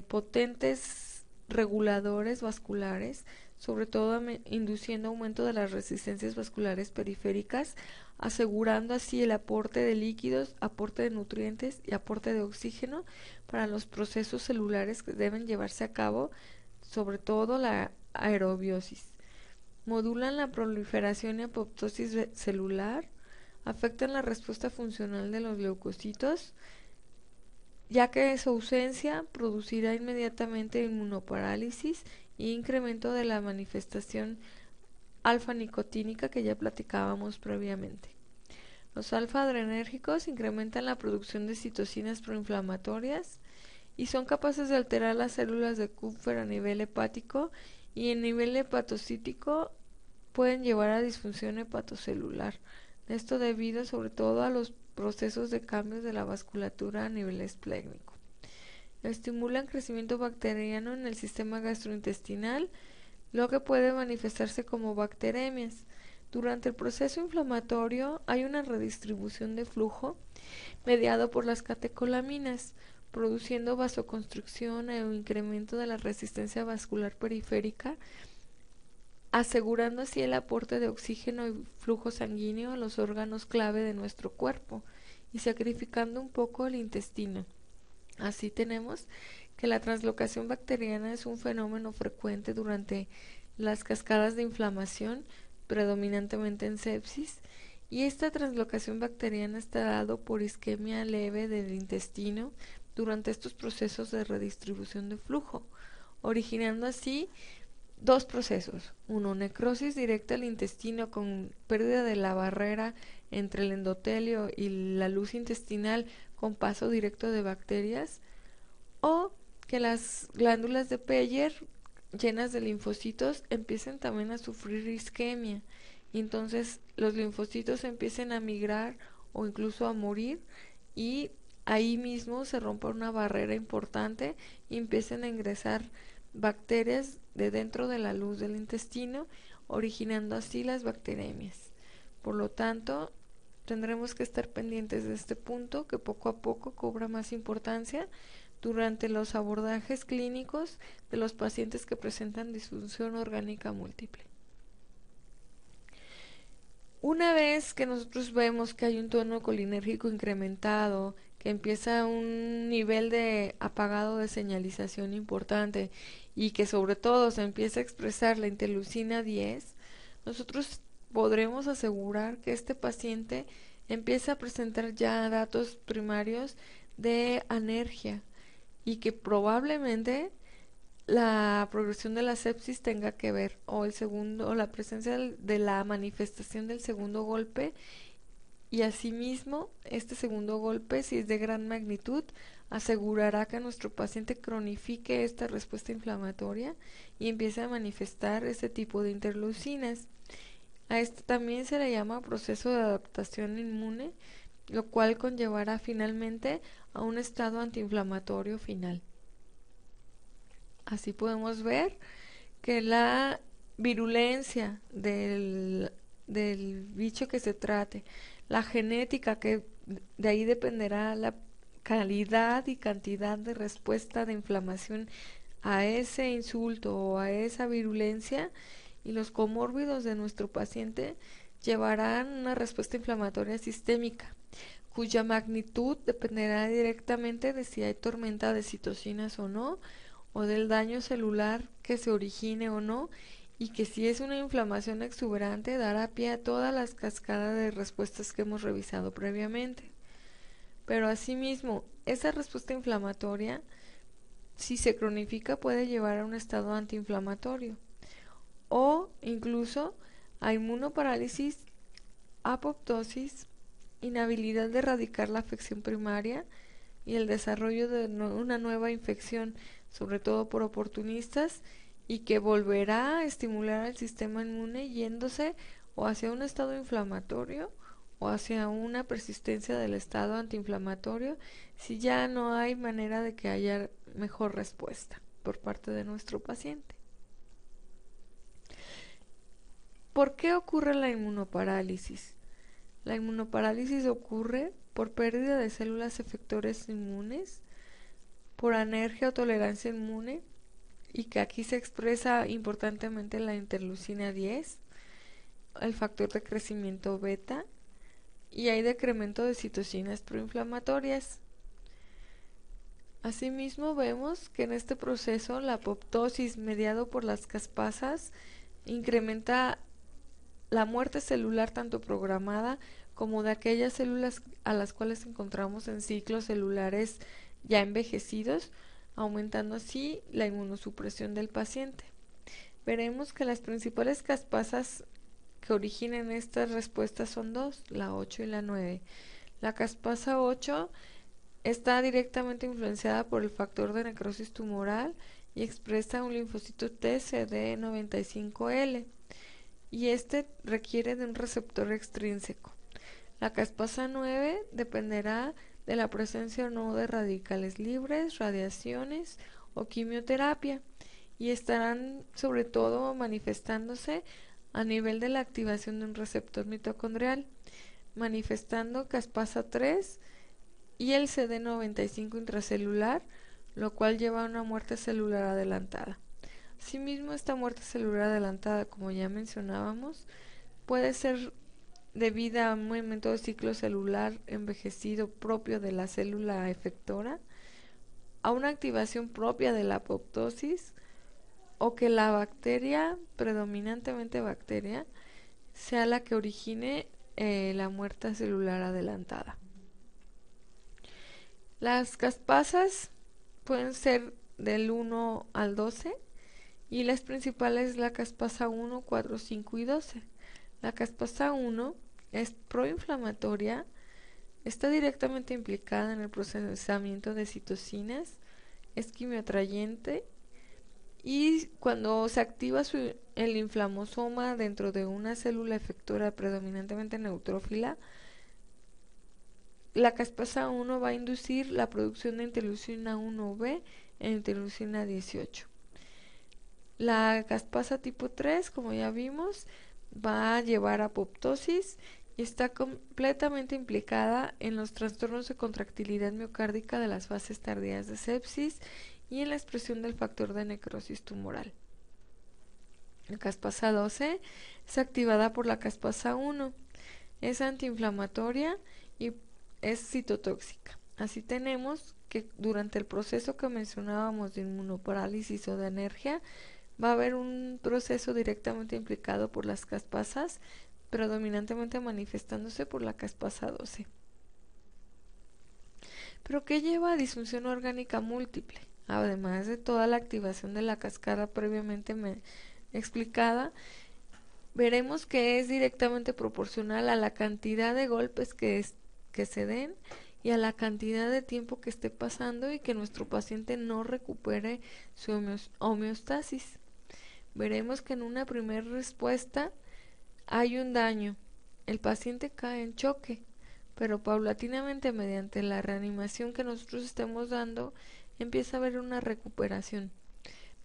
Speaker 1: potentes reguladores vasculares, sobre todo induciendo aumento de las resistencias vasculares periféricas, asegurando así el aporte de líquidos, aporte de nutrientes y aporte de oxígeno para los procesos celulares que deben llevarse a cabo, sobre todo la aerobiosis. Modulan la proliferación y apoptosis celular, afectan la respuesta funcional de los leucocitos, ya que su ausencia producirá inmediatamente inmunoparálisis e incremento de la manifestación alfa-nicotínica que ya platicábamos previamente. Los alfa-adrenérgicos incrementan la producción de citocinas proinflamatorias y son capaces de alterar las células de Kupffer a nivel hepático, y en nivel hepatocítico pueden llevar a disfunción hepatocelular. Esto debido sobre todo a los procesos de cambios de la vasculatura a nivel esplénico. Estimulan crecimiento bacteriano en el sistema gastrointestinal, lo que puede manifestarse como bacteremias. Durante el proceso inflamatorio hay una redistribución de flujo mediado por las catecolaminas, produciendo vasoconstricción e incremento de la resistencia vascular periférica, asegurando así el aporte de oxígeno y flujo sanguíneo a los órganos clave de nuestro cuerpo y sacrificando un poco el intestino. Así tenemos que la translocación bacteriana es un fenómeno frecuente durante las cascadas de inflamación, predominantemente en sepsis, y esta translocación bacteriana está dado por isquemia leve del intestino durante estos procesos de redistribución de flujo, originando así dos procesos: uno, necrosis directa al intestino con pérdida de la barrera entre el endotelio y la luz intestinal con paso directo de bacterias, o que las glándulas de Peyer llenas de linfocitos empiecen también a sufrir isquemia, y entonces los linfocitos empiecen a migrar o incluso a morir, y ahí mismo se rompa una barrera importante y empiecen a ingresar bacterias de dentro de la luz del intestino, originando así las bacteremias. Por lo tanto, tendremos que estar pendientes de este punto, que poco a poco cobra más importancia durante los abordajes clínicos de los pacientes que presentan disfunción orgánica múltiple. Una vez que nosotros vemos que hay un tono colinérgico incrementado, que empieza un nivel de apagado de señalización importante y que sobre todo se empieza a expresar la interleucina 10, nosotros podremos asegurar que este paciente empieza a presentar ya datos primarios de anergia y que probablemente la progresión de la sepsis tenga que ver, o la presencia de la manifestación del segundo golpe, y asimismo este segundo golpe, si es de gran magnitud, asegurará que nuestro paciente cronifique esta respuesta inflamatoria y empiece a manifestar este tipo de interleucinas. A este también se le llama proceso de adaptación inmune, lo cual conllevará finalmente a un estado antiinflamatorio final. Así podemos ver que la virulencia del bicho que se trate, la genética, que de ahí dependerá la calidad y cantidad de respuesta de inflamación a ese insulto o a esa virulencia, y los comórbidos de nuestro paciente llevarán una respuesta inflamatoria sistémica, cuya magnitud dependerá directamente de si hay tormenta de citocinas o no, o del daño celular que se origine o no, y que si es una inflamación exuberante dará pie a todas las cascadas de respuestas que hemos revisado previamente. Pero asimismo, esa respuesta inflamatoria, si se cronifica, puede llevar a un estado antiinflamatorio o incluso a inmunoparálisis, apoptosis, inhabilidad de erradicar la afección primaria y el desarrollo de una nueva infección, sobre todo por oportunistas, y que volverá a estimular al sistema inmune yéndose o hacia un estado inflamatorio o hacia una persistencia del estado antiinflamatorio si ya no hay manera de que haya mejor respuesta por parte de nuestro paciente. ¿Por qué ocurre la inmunoparálisis? La inmunoparálisis ocurre por pérdida de células efectores inmunes, por anergia o tolerancia inmune, y que aquí se expresa importantemente la interleucina 10, el factor de crecimiento beta, y hay decremento de citocinas proinflamatorias. Asimismo vemos que en este proceso la apoptosis mediado por las caspasas incrementa la muerte celular tanto programada como de aquellas células a las cuales encontramos en ciclos celulares ya envejecidos, aumentando así la inmunosupresión del paciente. Veremos que las principales caspasas que originan estas respuestas son dos, la 8 y la 9. La caspasa 8 está directamente influenciada por el factor de necrosis tumoral y expresa un linfocito T CD95L, y este requiere de un receptor extrínseco. La caspasa 9 dependerá de la presencia o no de radicales libres, radiaciones o quimioterapia, y estarán sobre todo manifestándose a nivel de la activación de un receptor mitocondrial, manifestando caspasa 3 y el CD95 intracelular, lo cual lleva a una muerte celular adelantada. Asimismo, esta muerte celular adelantada, como ya mencionábamos, puede ser debida a un movimiento de ciclo celular envejecido propio de la célula efectora, a una activación propia de la apoptosis, o que la bacteria, predominantemente bacteria, sea la que origine la muerte celular adelantada. Las caspasas pueden ser del 1 al 12 y las principales la caspasa 1, 4, 5 y 12. La caspasa 1 es proinflamatoria, está directamente implicada en el procesamiento de citocinas, es quimioatrayente, y cuando se activa el inflamosoma dentro de una célula efectora predominantemente neutrófila, la caspasa 1 va a inducir la producción de interleucina 1b e interleucina 18. La caspasa tipo 3, como ya vimos, va a llevar a apoptosis y está completamente implicada en los trastornos de contractilidad miocárdica de las fases tardías de sepsis y en la expresión del factor de necrosis tumoral. La caspasa 12 es activada por la caspasa 1, es antiinflamatoria y es citotóxica. Así tenemos que durante el proceso que mencionábamos de inmunoparálisis o de anergia, va a haber un proceso directamente implicado por las caspasas, predominantemente manifestándose por la caspasa 12. ¿Pero qué lleva a disfunción orgánica múltiple? Además de toda la activación de la cascada previamente explicada, veremos que es directamente proporcional a la cantidad de golpes que se den y a la cantidad de tiempo que esté pasando y que nuestro paciente no recupere su homeostasis. Veremos que en una primera respuesta hay un daño, el paciente cae en choque, pero paulatinamente mediante la reanimación que nosotros estemos dando empieza a haber una recuperación,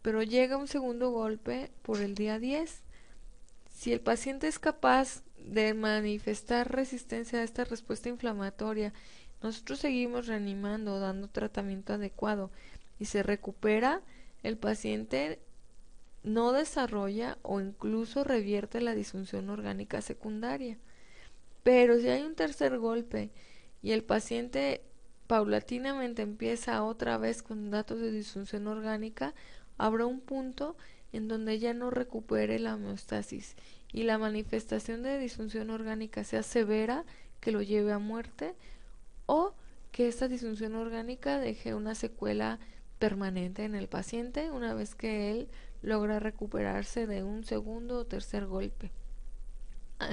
Speaker 1: pero llega un segundo golpe por el día 10. Si el paciente es capaz de manifestar resistencia a esta respuesta inflamatoria, nosotros seguimos reanimando, dando tratamiento adecuado y se recupera, el paciente no desarrolla o incluso revierte la disfunción orgánica secundaria. Pero si hay un tercer golpe y el paciente paulatinamente empieza otra vez con datos de disfunción orgánica, habrá un punto en donde ya no recupere la homeostasis y la manifestación de disfunción orgánica sea severa, que lo lleve a muerte, o que esta disfunción orgánica deje una secuela permanente en el paciente una vez que él logra recuperarse de un segundo o tercer golpe.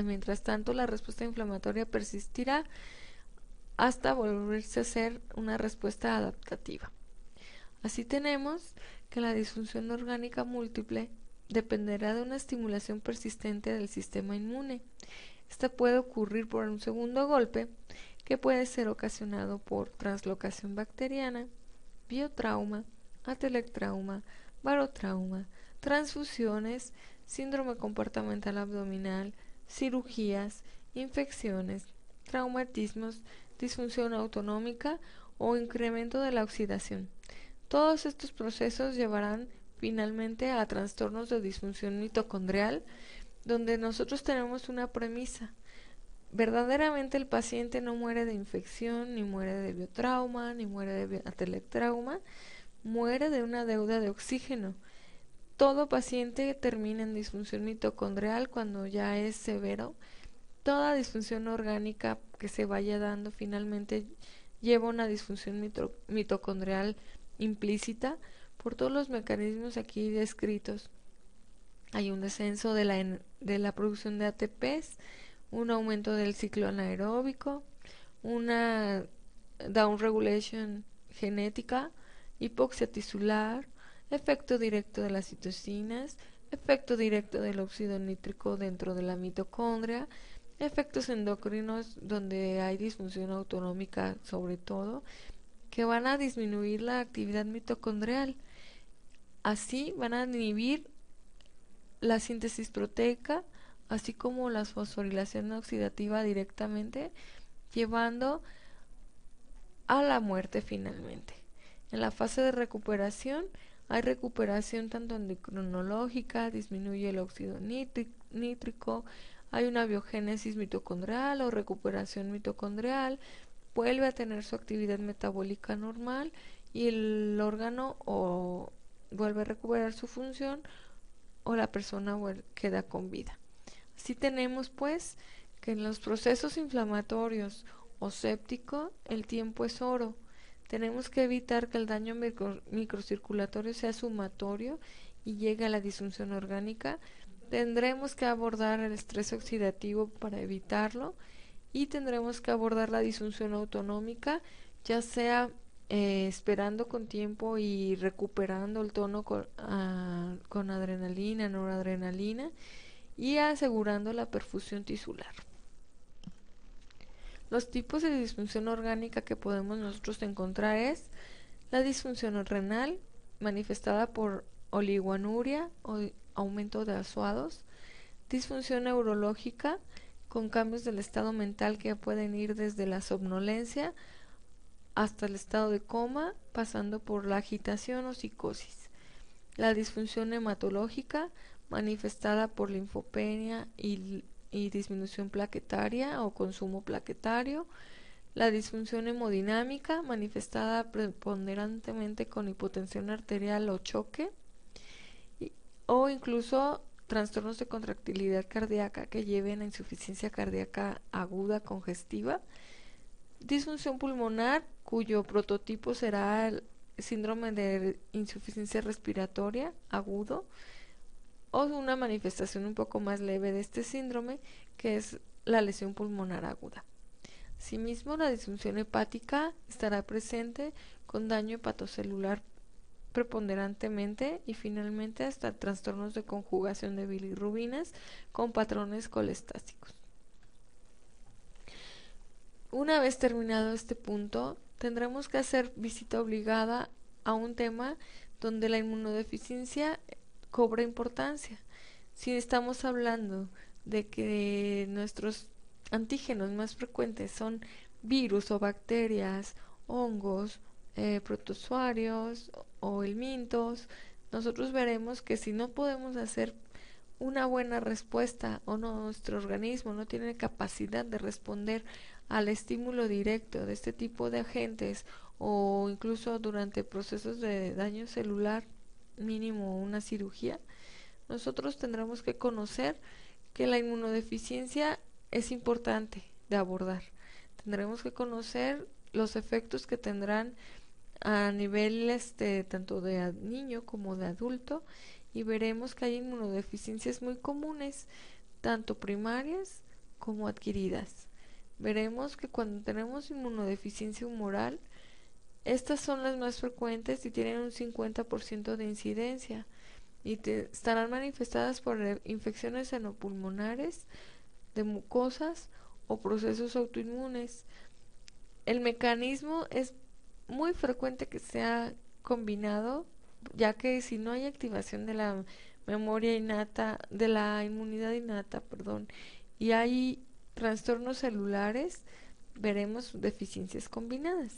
Speaker 1: Mientras tanto, la respuesta inflamatoria persistirá hasta volverse a ser una respuesta adaptativa. Así tenemos que la disfunción orgánica múltiple dependerá de una estimulación persistente del sistema inmune. Esta puede ocurrir por un segundo golpe, que puede ser ocasionado por translocación bacteriana, biotrauma, atelectrauma, barotrauma, transfusiones, síndrome comportamental abdominal, cirugías, infecciones, traumatismos, disfunción autonómica o incremento de la oxidación. Todos estos procesos llevarán finalmente a trastornos de disfunción mitocondrial, donde nosotros tenemos una premisa. Verdaderamente el paciente no muere de infección, ni muere de biotrauma, ni muere de atelectrauma, muere de una deuda de oxígeno. Todo paciente termina en disfunción mitocondrial cuando ya es severo. Toda disfunción orgánica que se vaya dando finalmente lleva una disfunción mitocondrial implícita por todos los mecanismos aquí descritos. Hay un descenso de la producción de ATPs, un aumento del ciclo anaeróbico, una downregulation genética, hipoxia tisular, efecto directo de las citocinas, efecto directo del óxido nítrico dentro de la mitocondria, efectos endocrinos donde hay disfunción autonómica sobre todo, que van a disminuir la actividad mitocondrial. Así van a inhibir la síntesis proteica, así como la fosforilación oxidativa directamente, llevando a la muerte finalmente. En la fase de recuperación hay recuperación tanto endocrinológica, disminuye el óxido nítrico, hay una biogénesis mitocondrial o recuperación mitocondrial, vuelve a tener su actividad metabólica normal y el órgano o vuelve a recuperar su función o la persona queda con vida. Así tenemos pues que en los procesos inflamatorios o séptico el tiempo es oro. Tenemos que evitar que el daño microcirculatorio sea sumatorio y llegue a la disfunción orgánica. Tendremos que abordar el estrés oxidativo para evitarlo y tendremos que abordar la disfunción autonómica, ya sea esperando con tiempo y recuperando el tono con adrenalina, noradrenalina y asegurando la perfusión tisular. Los tipos de disfunción orgánica que podemos nosotros encontrar es la disfunción renal, manifestada por oligoanuria o aumento de azuados, disfunción neurológica, con cambios del estado mental que pueden ir desde la somnolencia hasta el estado de coma, pasando por la agitación o psicosis. La disfunción hematológica, manifestada por linfopenia y disminución plaquetaria o consumo plaquetario. La disfunción hemodinámica, manifestada preponderantemente con hipotensión arterial o choque, o incluso trastornos de contractilidad cardíaca que lleven a insuficiencia cardíaca aguda congestiva. Disfunción pulmonar, cuyo prototipo será el síndrome de insuficiencia respiratoria agudo, o una manifestación un poco más leve de este síndrome, que es la lesión pulmonar aguda. Asimismo, la disfunción hepática estará presente con daño hepatocelular preponderantemente y finalmente hasta trastornos de conjugación de bilirrubinas con patrones colestásicos. Una vez terminado este punto, tendremos que hacer visita obligada a un tema donde la inmunodeficiencia cobra importancia. Si estamos hablando de que nuestros antígenos más frecuentes son virus o bacterias, hongos, protozoarios o helmintos, nosotros veremos que si no podemos hacer una buena respuesta o nuestro organismo no tiene capacidad de responder al estímulo directo de este tipo de agentes o incluso durante procesos de daño celular mínimo una cirugía, nosotros tendremos que conocer que la inmunodeficiencia es importante de abordar. Tendremos que conocer los efectos que tendrán a nivel tanto de niño como de adulto y veremos que hay inmunodeficiencias muy comunes, tanto primarias como adquiridas. Veremos que cuando tenemos inmunodeficiencia humoral, estas son las más frecuentes y tienen un 50% de incidencia y estarán manifestadas por infecciones senopulmonares, de mucosas o procesos autoinmunes. El mecanismo es muy frecuente que sea combinado, ya que si no hay activación de la memoria innata, de la inmunidad innata, y hay trastornos celulares, veremos deficiencias combinadas.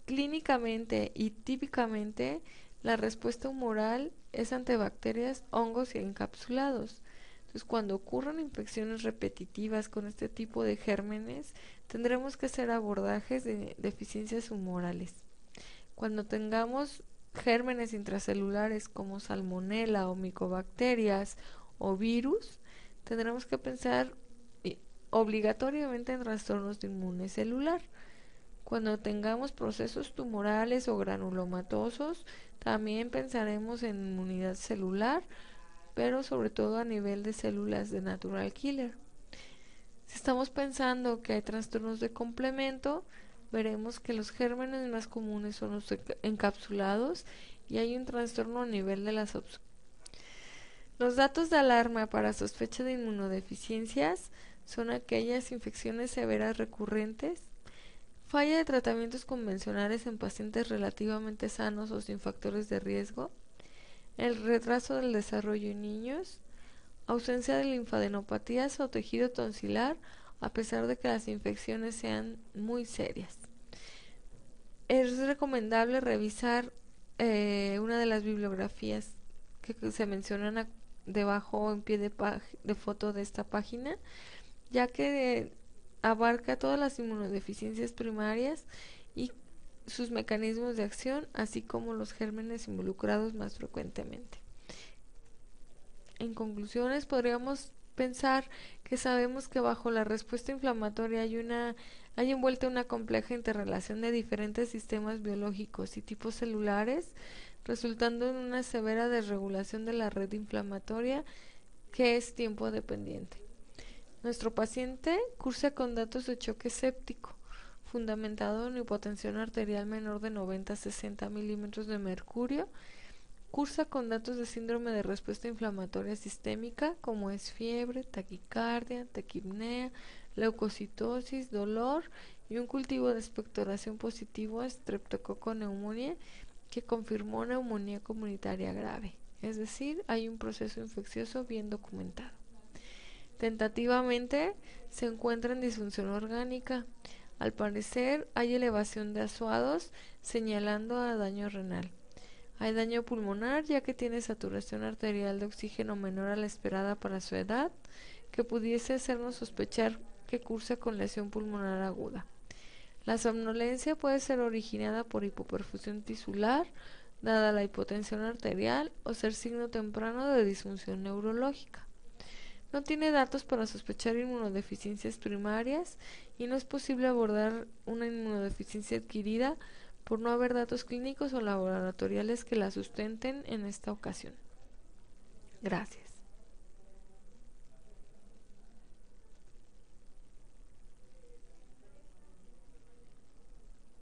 Speaker 1: Clínicamente y típicamente, la respuesta humoral es ante bacterias, hongos y encapsulados. Entonces, cuando ocurran infecciones repetitivas con este tipo de gérmenes, tendremos que hacer abordajes de deficiencias humorales. Cuando tengamos gérmenes intracelulares como salmonela o micobacterias o virus, tendremos que pensar obligatoriamente en trastornos de inmune celular. Cuando tengamos procesos tumorales o granulomatosos, también pensaremos en inmunidad celular, pero sobre todo a nivel de células de natural killer. Si estamos pensando que hay trastornos de complemento, veremos que los gérmenes más comunes son los encapsulados y hay un trastorno a nivel de las opciones. Los datos de alarma para sospecha de inmunodeficiencias son aquellas infecciones severas recurrentes, falla de tratamientos convencionales en pacientes relativamente sanos o sin factores de riesgo, el retraso del desarrollo en niños, ausencia de linfadenopatías o tejido tonsilar a pesar de que las infecciones sean muy serias. Es recomendable revisar una de las bibliografías que se mencionan debajo en pie de foto de esta página, ya que abarca todas las inmunodeficiencias primarias y sus mecanismos de acción, así como los gérmenes involucrados más frecuentemente. En conclusiones, podríamos pensar que sabemos que bajo la respuesta inflamatoria hay envuelta una compleja interrelación de diferentes sistemas biológicos y tipos celulares, resultando en una severa desregulación de la red inflamatoria que es tiempo dependiente. Nuestro paciente cursa con datos de choque séptico, fundamentado en hipotensión arterial menor de 90 a 60 milímetros de mercurio, cursa con datos de síndrome de respuesta inflamatoria sistémica, como es fiebre, taquicardia, taquipnea, leucocitosis, dolor y un cultivo de expectoración positivo a Streptococcus pneumoniae que confirmó neumonía comunitaria grave, es decir, hay un proceso infeccioso bien documentado. Tentativamente se encuentra en disfunción orgánica. Al parecer hay elevación de azuados señalando a daño renal. Hay daño pulmonar ya que tiene saturación arterial de oxígeno menor a la esperada para su edad, que pudiese hacernos sospechar que cursa con lesión pulmonar aguda. La somnolencia puede ser originada por hipoperfusión tisular, dada la hipotensión arterial, o ser signo temprano de disfunción neurológica. No tiene datos para sospechar inmunodeficiencias primarias y no es posible abordar una inmunodeficiencia adquirida por no haber datos clínicos o laboratoriales que la sustenten en esta ocasión. Gracias.